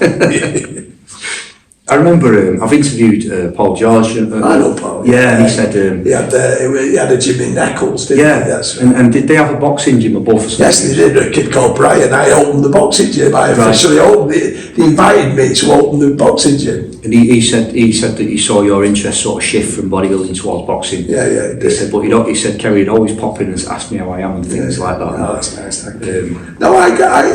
I remember I've interviewed Paul George. I know Paul. Yeah, and he said... he had a gym in Eccles, didn't he? Yes. And did they have a boxing gym above? Yes, they did. A kid called Brian. I opened the boxing gym. I officially opened it. They invited me to open the boxing gym. And he said that he saw your interest sort of shift from bodybuilding towards boxing. Yeah, he said, but he said Kerry would always pop in and ask me how I am and things like that. Oh, that's nice, thank you. No, I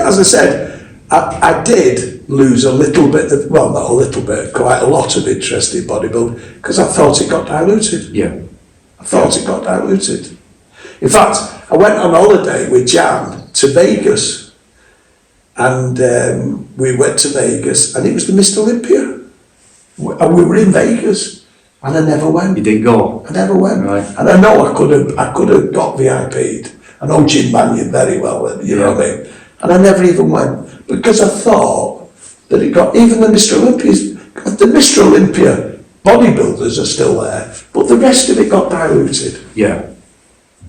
as I said, I did lose a little bit of, well, not a little bit, quite a lot of interest in bodybuilding because I thought it got diluted. Yeah. I thought it got diluted. In fact, I went on holiday with Jan to Vegas, and we went to Vegas, and it was the Mr. Olympia. And we were in Vegas, and I never went. You didn't go? I never went. Right. And I know I could have got VIP'd. I know Jim Mannion very well, you know what I mean? And I never even went, because I thought that it got, even the Mr. Olympias, the Mr. Olympia bodybuilders are still there, but the rest of it got diluted. Yeah.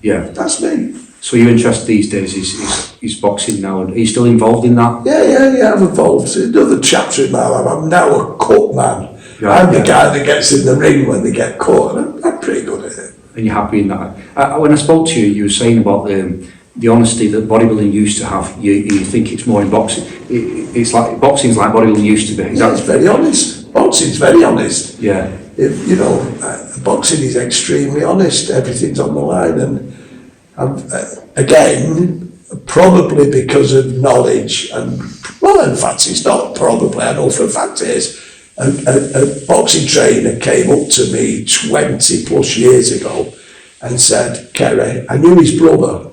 That's me. So your interest these days is boxing now, and are you still involved in that? Yeah, I'm involved. Another chapter in my life. I'm now a cut man. Right, I'm the guy that gets in the ring when they get caught, and I'm pretty good at it. And you're happy in that? When I spoke to you, you were saying about the honesty that bodybuilding used to have. You think it's more in boxing? It's like boxing's like bodybuilding used to be. It's very honest. Boxing's very honest. Yeah. Boxing is extremely honest. Everything's on the line, and again, probably because of knowledge, and well, in fact, it's not probably. I know for a fact it is. A boxing trainer came up to me 20 plus years ago and said, Kerry, I knew his brother.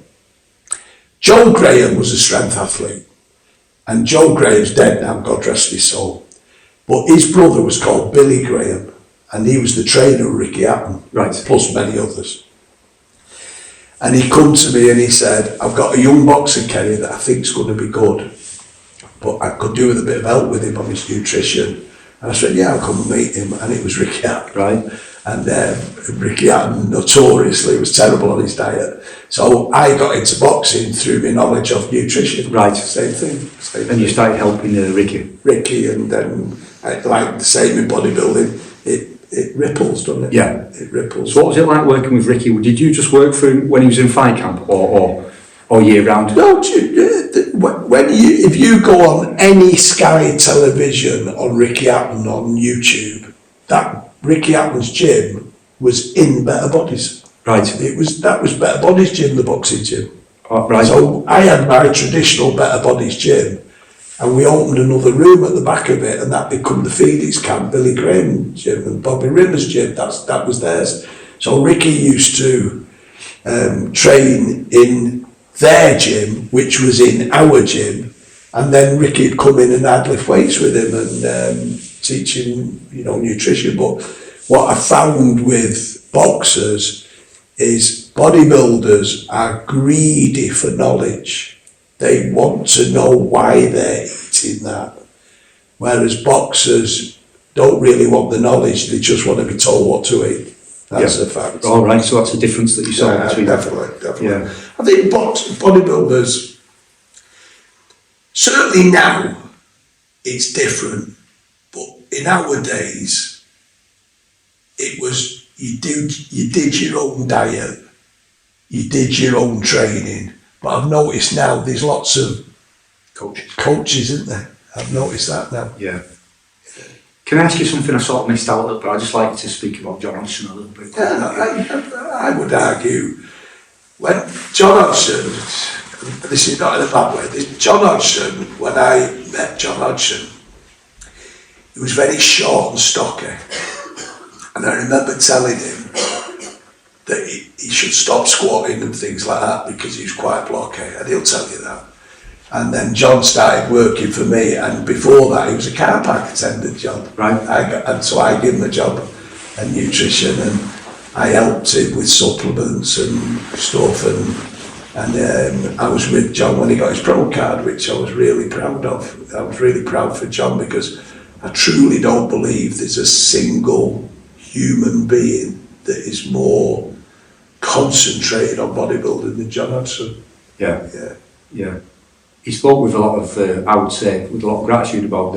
Joe Graham was a strength athlete, and Joe Graham's dead now, God rest his soul. But his brother was called Billy Graham, and he was the trainer of Ricky Hatton, Right. plus many others. And he come to me and he said, I've got a young boxer, Kerry, that I think's going to be good, but I could do with a bit of help with him on his nutrition. And I said, yeah, I'll come and meet him. And it was Ricky Hatton. Right. And Ricky Hatton notoriously was terrible on his diet. So I got into boxing through my knowledge of nutrition. Right. Same thing. And you started helping Ricky. And then, like the same in bodybuilding, it ripples, doesn't it? Yeah. It ripples. So what was it like working with Ricky? Did you just work for him when he was in fight camp or year round? No, if you go on any Sky television on Ricky Hatton on YouTube, that Ricky Hatton's gym was in Better Bodies. Right. That was Better Bodies gym, the boxing gym. Oh, right. So I had my traditional Better Bodies gym, and we opened another room at the back of it, and that became the Phoenix camp, Billy Graham gym and Bobby Rimmer's gym. That was theirs. So Ricky used to train in their gym, which was in our gym, and then Ricky would come in and I'd lift weights with him and teach him, nutrition. But what I found with boxers is bodybuilders are greedy for knowledge. They want to know why they're eating that, whereas boxers don't really want the knowledge, they just want to be told what to eat. That's a fact. All right, so that's the difference that you saw between definitely. Yeah. I think bodybuilders, certainly now, it's different, but in our days, it was you did your own diet, you did your own training. But I've noticed now there's lots of coaches, isn't there? I've noticed that now. Yeah. Can I ask you something I sort of missed out a little bit? I'd just like to speak about John Hodgson a little bit. Yeah, I would argue when John Hodgson, this is not in a bad way, John Hodgson, when I met John Hodgson, he was very short and stocky. And I remember telling him that he should stop squatting and things like that because he was quite blocky, and he'll tell you that. And then John started working for me, and before that he was a car park attendant, John. Right. And so I gave him a job in nutrition, and I helped him with supplements and stuff, and I was with John when he got his pro card, which I was really proud of. I was really proud for John because I truly don't believe there's a single human being that is more concentrated on bodybuilding than John Hodgson. Yeah. He spoke with a lot of, I would say, with a lot of gratitude about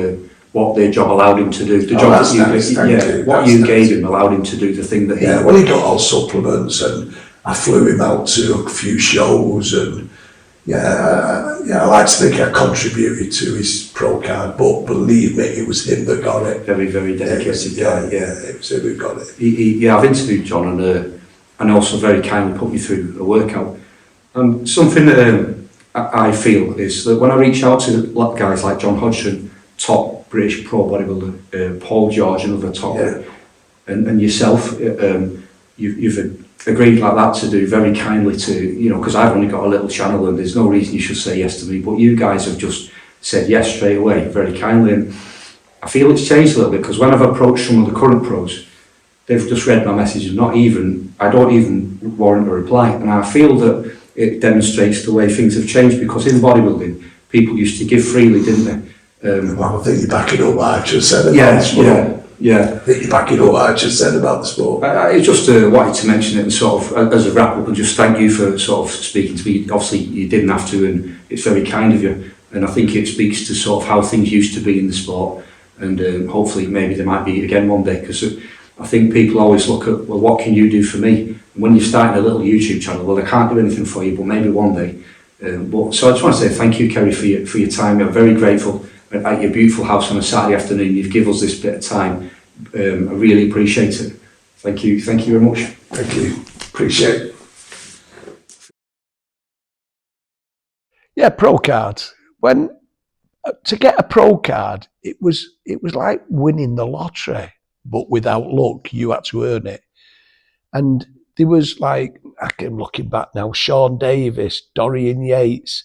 what their job allowed him to do. The job that you gave him allowed him to do the thing that he... Yeah, well, he got all supplements, and I flew him out to a few shows, and I like to think I contributed to his pro card, but believe me, it was him that got it. Very, very dedicated guy. It was him who got it. I've interviewed John, and also very kindly put me through a workout. And something that I feel is that when I reach out to guys like John Hodgson, top British pro bodybuilder, Paul George, another top, and yourself, you've agreed like that to do very kindly to, because I've only got a little channel and there's no reason you should say yes to me, but you guys have just said yes straight away, very kindly. And I feel it's changed a little bit, because when I've approached some of the current pros, they've just read my message and I don't even warrant a reply. And I feel that it demonstrates the way things have changed, because in bodybuilding, people used to give freely, didn't they? Well, I think you're backing up what I just said about the sport. Yeah. I think you're backing up what I just said about the sport. I just wanted to mention it and sort of, as a wrap up, and just thank you for sort of speaking to me. Obviously, you didn't have to, and it's very kind of you. And I think it speaks to sort of how things used to be in the sport, and hopefully maybe there might be again one day, because I think people always look at, well, what can you do for me? And when you're starting a little YouTube channel, well, I can't do anything for you, but maybe one day. So I just want to say thank you, Kerry, for your time. I'm very grateful at your beautiful house on a Saturday afternoon. You've given us this bit of time. I really appreciate it. Thank you very much. Thank you. Appreciate it. Yeah, pro cards. When to get a pro card, it was like winning the lottery, but without luck. You had to earn it. And there was like, I'm looking back now, Sean Davis, Dorian Yates,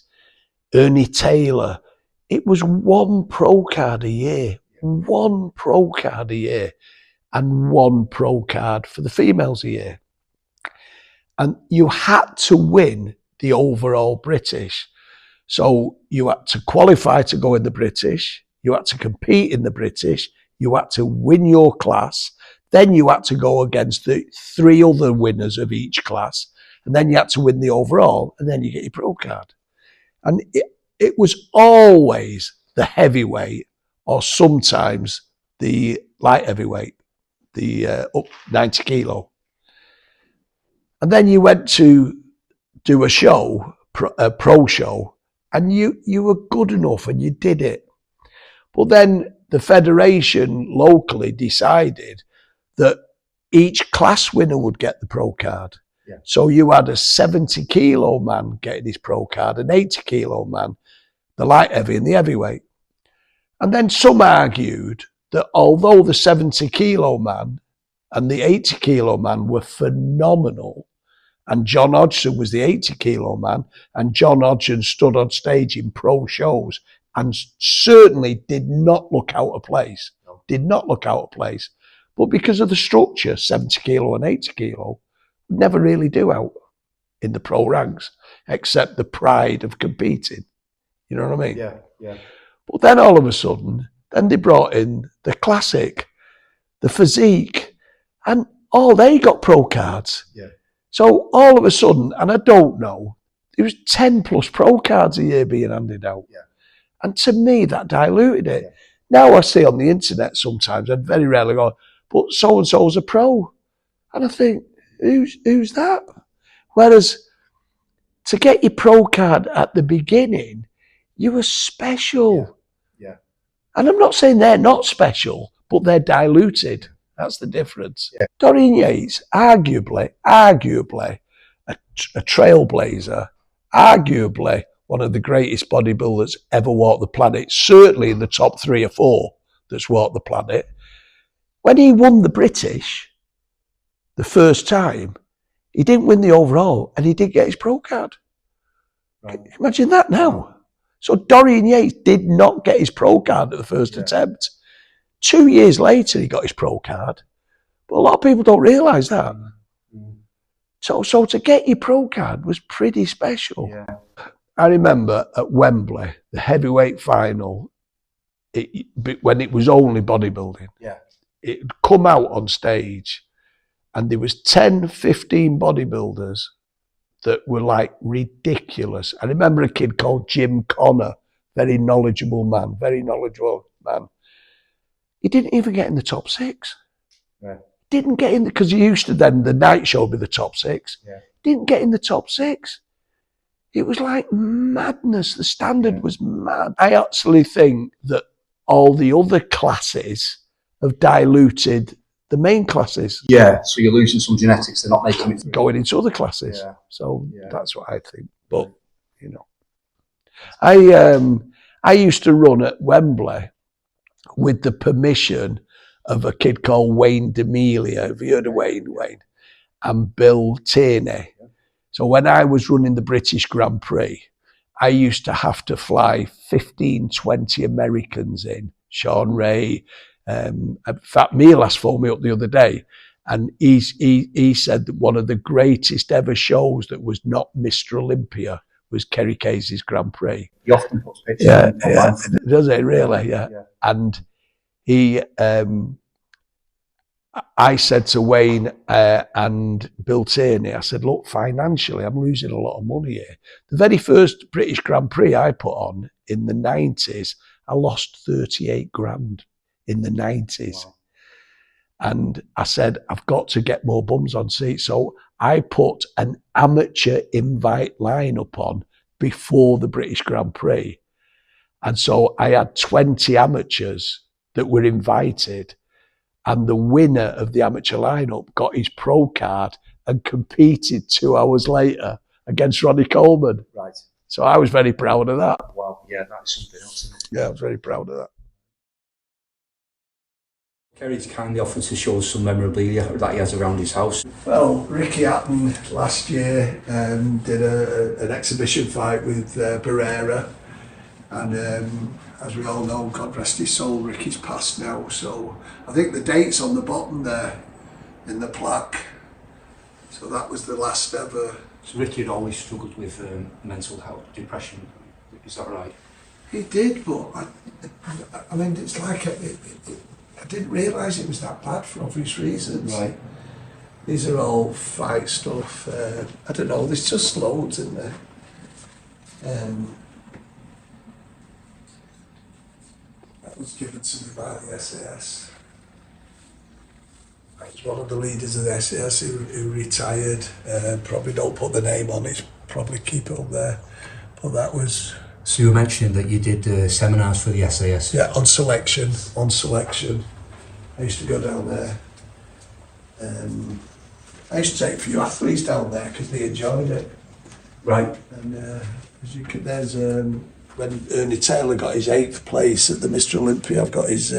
Ernie Taylor. It was one pro card a year, and one pro card for the females a year. And you had to win the overall British. So you had to qualify to go in the British, you had to compete in the British, you had to win your class, then you had to go against the 3 other winners of each class, and then you had to win the overall, and then you get your pro card. And it was always the heavyweight, or sometimes the light heavyweight, the up 90 kilo. And then you went to do a show, a pro show, and you were good enough and you did it. But then the federation locally decided that each class winner would get the pro card. Yeah. So you had a 70 kilo man getting his pro card, an 80 kilo man, the light heavy and the heavyweight. And then some argued that although the 70 kilo man and the 80 kilo man were phenomenal, and John Hodgson was the 80 kilo man, and John Hodgson stood on stage in pro shows and certainly did not look out of place. But because of the structure, 70 kilo and 80 kilo never really do out in the pro ranks, except the pride of competing. You know what I mean? Yeah. But then all of a sudden, then they brought in the classic, the physique, and they got pro cards. Yeah. So all of a sudden, and I don't know, there was 10 plus pro cards a year being handed out. Yeah. And to me, that diluted it. Yeah. Now I see on the internet sometimes, I'd very rarely go, but so-and-so's a pro. And I think, who's that? Whereas to get your pro card at the beginning, you were special. Yeah. And I'm not saying they're not special, but they're diluted. That's the difference. Yeah. Dorian Yates, arguably a trailblazer, arguably one of the greatest bodybuilders ever walked the planet, certainly in the top 3 or 4 that's walked the planet. When he won the British the first time, he didn't win the overall and he did get his pro card. Right. Imagine that now. So Dorian Yates did not get his pro card at the first attempt. 2 years later, he got his pro card. But a lot of people don't realise that. So to get your pro card was pretty special. Yeah. I remember at Wembley, the heavyweight final, when it was only bodybuilding, it'd come out on stage and there was 10, 15 bodybuilders that were like ridiculous. I remember a kid called Jim Connor, very knowledgeable man. He didn't even get in the top 6. Right. Didn't get in, because he used to then, the night show would be the top 6. Yeah. Didn't get in the top 6. It was like madness. The standard was mad. I actually think that all the other classes have diluted the main classes. Yeah, so you're losing some genetics, they're not making it through. Going into other classes. Yeah. So that's what I think. But, you know, I used to run at Wembley with the permission of a kid called Wayne D'Amelia. Have you heard of Wayne? And Bill Tierney. So when I was running the British Grand Prix, I used to have to fly 15, 20 Americans in. Sean Ray. In fact, Milas phoned me up the other day, and he said that one of the greatest ever shows that was not Mr. Olympia was Kerry Kayes' Grand Prix. He often puts pictures online. Does it really? Yeah. And he, I said to Wayne and Bill Tierney, I said, look, financially, I'm losing a lot of money here. The very first British Grand Prix I put on in the 90s, I lost 38 grand in the 90s. Wow. And I said, I've got to get more bums on seats. So I put an amateur invite lineup on before the British Grand Prix. And so I had 20 amateurs that were invited. And the winner of the amateur lineup got his pro card and competed 2 hours later against Ronnie Coleman. Right. So I was very proud of that. Wow, yeah, that's something else, isn't it? Yeah, I was very proud of that. Kerry's kindly offered to show us some memorabilia that he has around his house. Well, Ricky Hatton last year did an exhibition fight with Barrera, and as we all know, God rest his soul, Ricky's passed now, so I think the date's on the bottom there in the plaque. So that was the last ever. So Ricky had always struggled with mental health, depression, is that right? He did, but I mean, it's like I didn't realise it was that bad for obvious reasons. Right. These are all fight stuff. I don't know, there's just loads in there. That was given to me by the SAS. I was one of the leaders of the SAS who retired. Probably don't put the name on it, probably keep it up there. But that was... So you were mentioning that you did seminars for the SAS? Yeah, on selection. I used to go down there. I used to take a few athletes down there because they enjoyed it. Right. And as you could, there's when Ernie Taylor got his 8th place at the Mr. Olympia, I've got his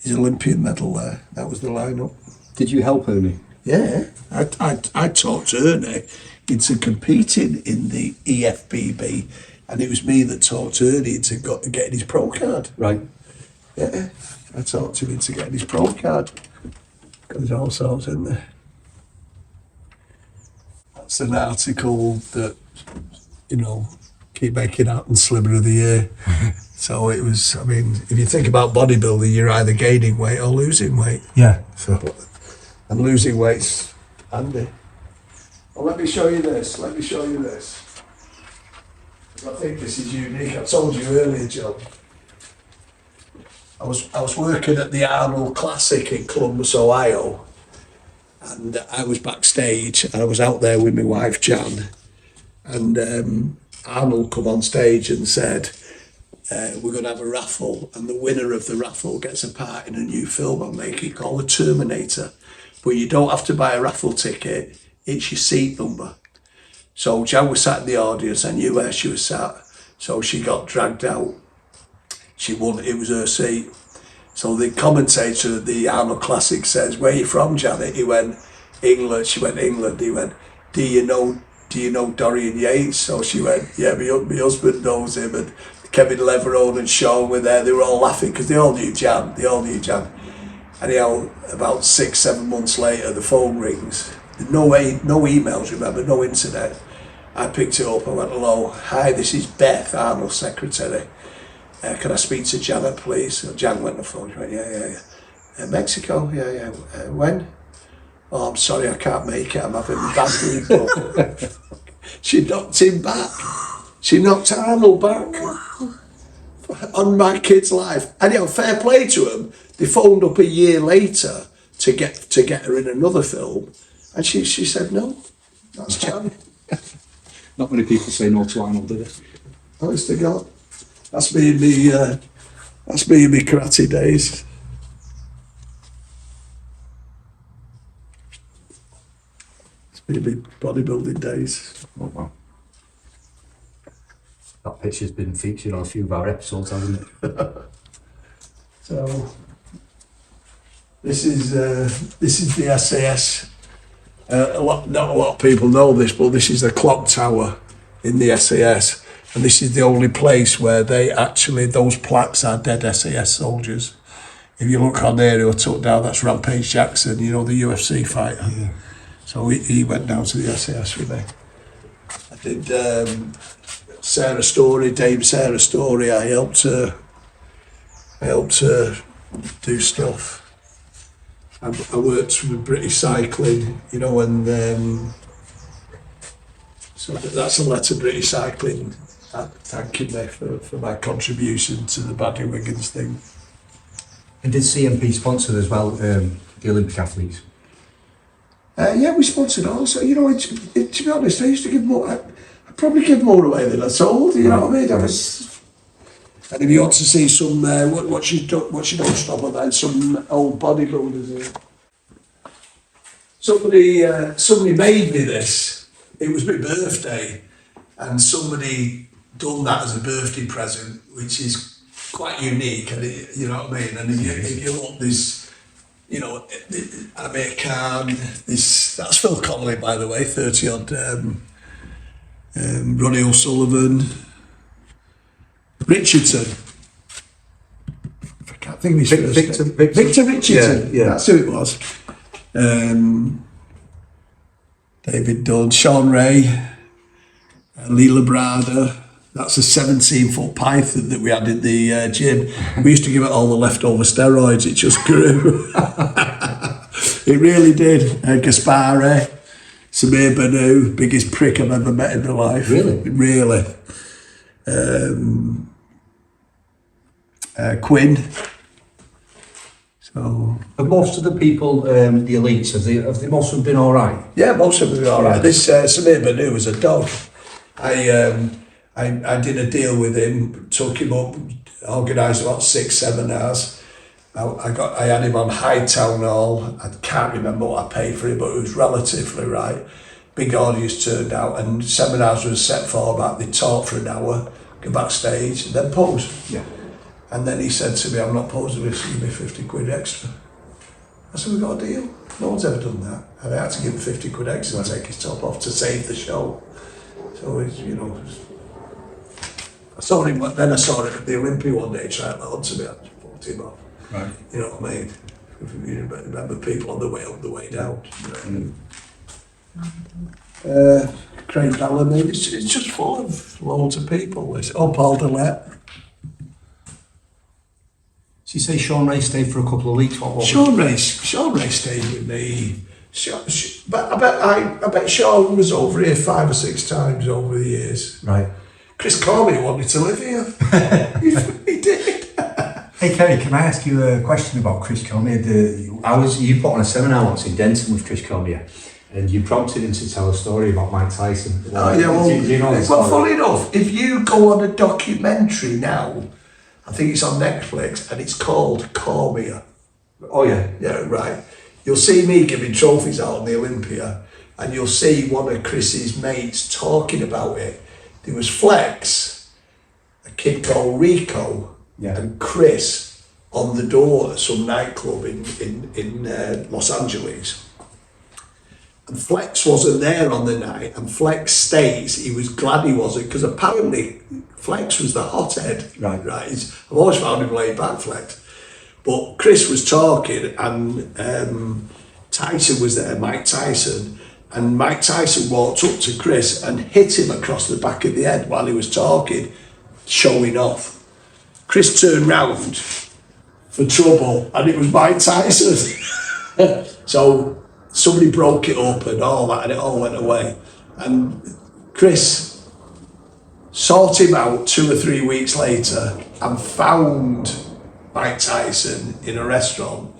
Olympian medal there. That was the lineup. Did you help Ernie? Yeah, I talked Ernie into competing in the EFBB, and it was me that talked Ernie into getting his pro card. Right. Yeah, I talked him into getting his pro card. There's all sorts in there. That's an article that, you know, keep making Hatton Slimmer of the Year. So it was, I mean, if you think about bodybuilding, you're either gaining weight or losing weight. Yeah. So, and losing weight's handy. Well, let me show you this. I think this is unique. I told you earlier, John. I was working at the Arnold Classic in Columbus, Ohio, and I was backstage, and I was out there with my wife Jan, and Arnold come on stage and said, we're going to have a raffle, and the winner of the raffle gets a part in a new film I'm making called The Terminator, but you don't have to buy a raffle ticket, it's your seat number. So Jan was sat in the audience, I knew where she was sat, so she got dragged out. She won, it was her seat. So the commentator at the Arnold Classic says, "Where are you from, Janet?" He went, "England." She went, "England." He went, do you know Dorian Yates?" So she went, "Yeah, my husband knows him." And Kevin Leverone and Sean were there. They were all laughing because they all knew Jan. Anyhow, about 6-7 months later, the phone rings. No emails, remember, no internet. I picked it up. I went, "Hello, hi, this is Beth, Arnold's secretary. Can I speak to Janet, please?" So Jan went on the phone. She went, yeah. Mexico? Yeah. When? "Oh, I'm sorry, I can't make it. I'm having a bad week." But she knocked him back. She knocked Arnold back. Wow. On my kid's life. Anyhow, fair play to him. They phoned up a year later to get her in another film, and she said no. That's Jan. Not many people say no to Arnold, do they? Honest to God. That's me in my karate days. It's me in my bodybuilding days. Oh, wow. That picture's been featured on a few of our episodes, hasn't it? So this is the SAS. Not a lot of people know this, but this is the clock tower in the SAS. And this is the only place where those plaques are dead SAS soldiers. If you look on there, who I took down, that's Rampage Jackson, you know, the UFC fighter. Yeah. So he went down to the SAS with me. I did Dame Sarah Story, I helped her do stuff. I worked with British Cycling, you know, and so that's a letter British Cycling thanking me for my contribution to the Baddy Wiggins thing. And did CNP sponsor as well the Olympic athletes? Yeah, we sponsored also. You know, to be honest, I used to give more. I probably give more away than I sold. You know what I mean? And if you want to see some what you don't stop at that, some old bodybuilders here. Somebody made me this. It was my birthday, and somebody done that as a birthday present, which is quite unique, and you know what I mean. And if you look, there's, you know, I made a card. That's Phil Connolly, by the way, 30 odd. Ronnie O'Sullivan, Richardson. I can't think of his first name. Victor Richardson. Yeah. That's who it was. David Dunn, Sean Ray, Lee Labrada. That's a 17-foot python that we had in the gym. We used to give it all the leftover steroids. It just grew. It really did. Gaspare, Samir Banu, biggest prick I've ever met in my life. Really? Really. Quinn. So. Have most of the people, the elites, have they most of them been all right? Yeah, most of them were all right. This Samir Banu was a dog. I did a deal with him, took him up, organised about 6 seminars. I had him on Hightown Hall. I can't remember what I paid for him, but it was relatively right. Big audience turned out, and seminars were set for about, they taught for an hour, go backstage, and then pose. Yeah. And then he said to me, I'm not posing if you give me 50 quid extra. I said, we got a deal. No one's ever done that. And I had to give him 50 quid extra and take his top off to save the show. So it's, you know, I saw him at the Olympia one day trying to answer me. I just fucked him off. Right. You know what I mean? You remember people on the way up, the way down. You know? Craig Bellamy, it's just full of loads of people. Paul Dillette. So you say Sean Ray stayed for a couple of weeks? Sean Ray stayed with me. But I bet Sean was over here 5 or 6 times over the years. Right. Chris Cormier wanted to live here. He did. Hey Kerry, can I ask you a question about Chris Cormier? You put on a seminar once in Denton with Chris Cormier, and you prompted him to tell a story about Mike Tyson. Oh yeah, well, you know well, funny enough, if you go on a documentary now, I think it's on Netflix, and it's called Cormier. Oh yeah. Yeah, right. You'll see me giving trophies out on the Olympia, and you'll see one of Chris's mates talking about it. There was Flex, a kid called Rico, and Chris on the door at some nightclub in Los Angeles. And Flex wasn't there on the night, and Flex states he was glad he wasn't, because apparently Flex was the hothead. Right. I've always found him laid back, Flex. But Chris was talking, and Tyson was there, Mike Tyson, and Mike Tyson walked up to Chris and hit him across the back of the head while he was talking, showing off. Chris turned round for trouble, and it was Mike Tyson. So somebody broke it up and all that, and it all went away. And Chris sought him out 2 or 3 weeks later and found Mike Tyson in a restaurant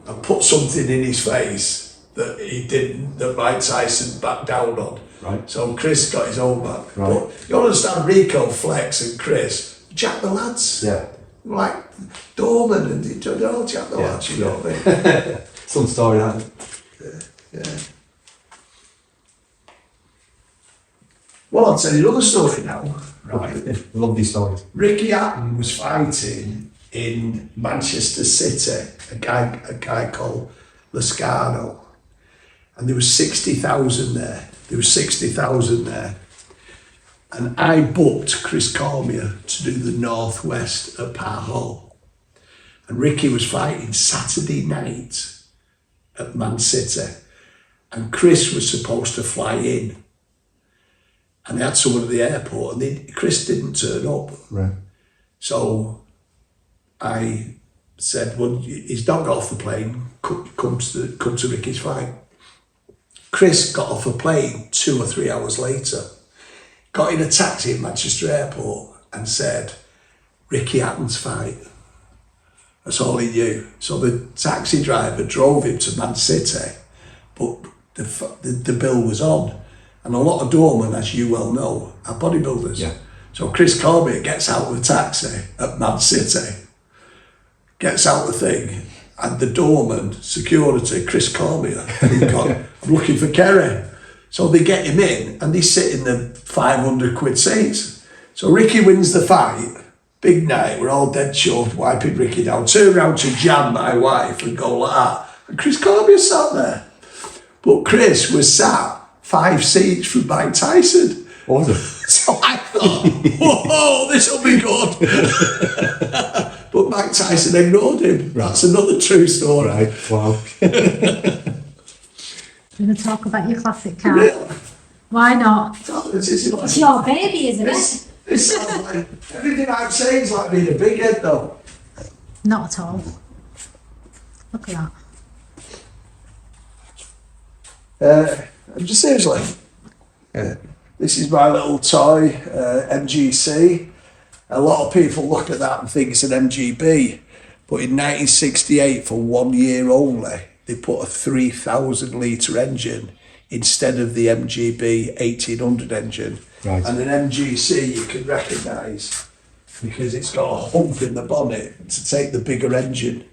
and put something in his face that he didn't, that Mike Tyson backed down on. Right. So Chris got his own back. Right. But you understand, Rico, Flex and Chris, Jack the lads. Yeah. Like Dorman and they're all Jack the lads, you know what I mean? Some story, that. Yeah. Well, I'll tell you another story now. Right. Lovely stories. Ricky Hatton was fighting in Manchester City, a guy called Lascano, and there was 60,000 there. And I booked Chris Cormier to do the Northwest at Park Hall. And Ricky was fighting Saturday night at Man City. And Chris was supposed to fly in. And they had someone at the airport, and Chris didn't turn up. Right. So I said, well, he's not got off the plane, come to Ricky's fight. Chris got off a plane 2 or 3 hours later, got in a taxi at Manchester Airport and said, Ricky Hatton's fight. That's all he knew. So the taxi driver drove him to Man City, but the bill was on. And a lot of doormen, as you well know, are bodybuilders. Yeah. So Chris Cormier gets out of the taxi at Man City, gets out the thing, and the doorman, security, Chris Cormier, I'm looking for Kerry. So they get him in and they sit in the 500 quid seats. So Ricky wins the fight, big night, we're all dead chuffed, wiping Ricky down, turn around to Jan, my wife, and go like that. And Chris Cormier sat there. But Chris was sat 5 seats from Mike Tyson. Awesome. So I thought, whoa, this will be good. But Mike Tyson ignored him. That's another true story. Right, wow. We're going to talk about your classic car. Really? Why not? It's your baby, isn't it? This sounds like, everything I'm saying is like being a big head though. Not at all. Look at that. I'm just seriously. This is my little toy, MGC. A lot of people look at that and think it's an MGB, but in 1968, for 1 year only, they put a 3,000 litre engine instead of the MGB 1800 engine. Right. And an MGC you can recognise because it's got a hump in the bonnet to take the bigger engine.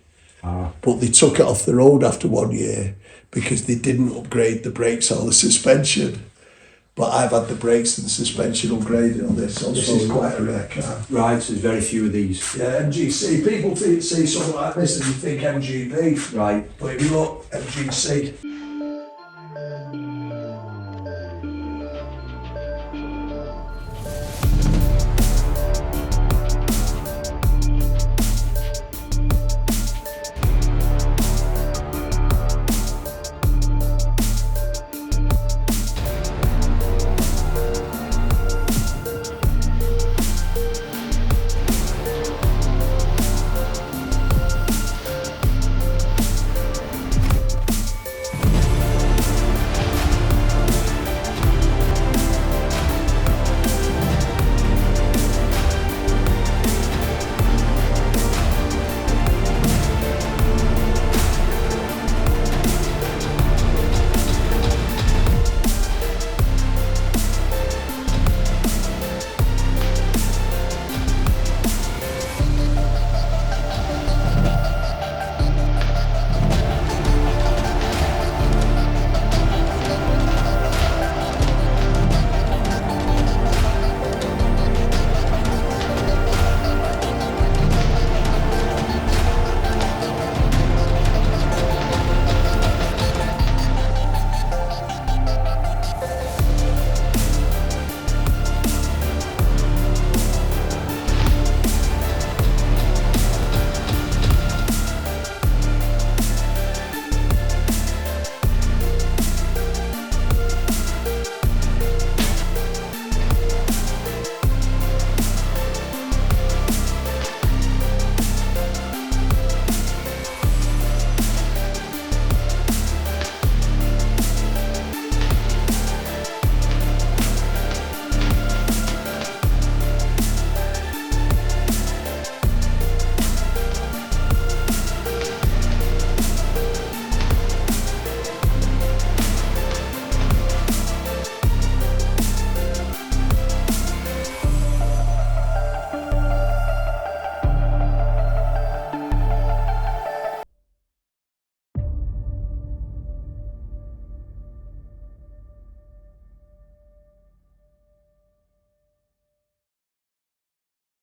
But they took it off the road after 1 year because they didn't upgrade the brakes or the suspension. But I've had the brakes and the suspension upgraded on this, so this is quite a rare car. Right, so there's very few of these. Yeah, MGC. People see something like this and you think MGB. Right. But if you look, MGC.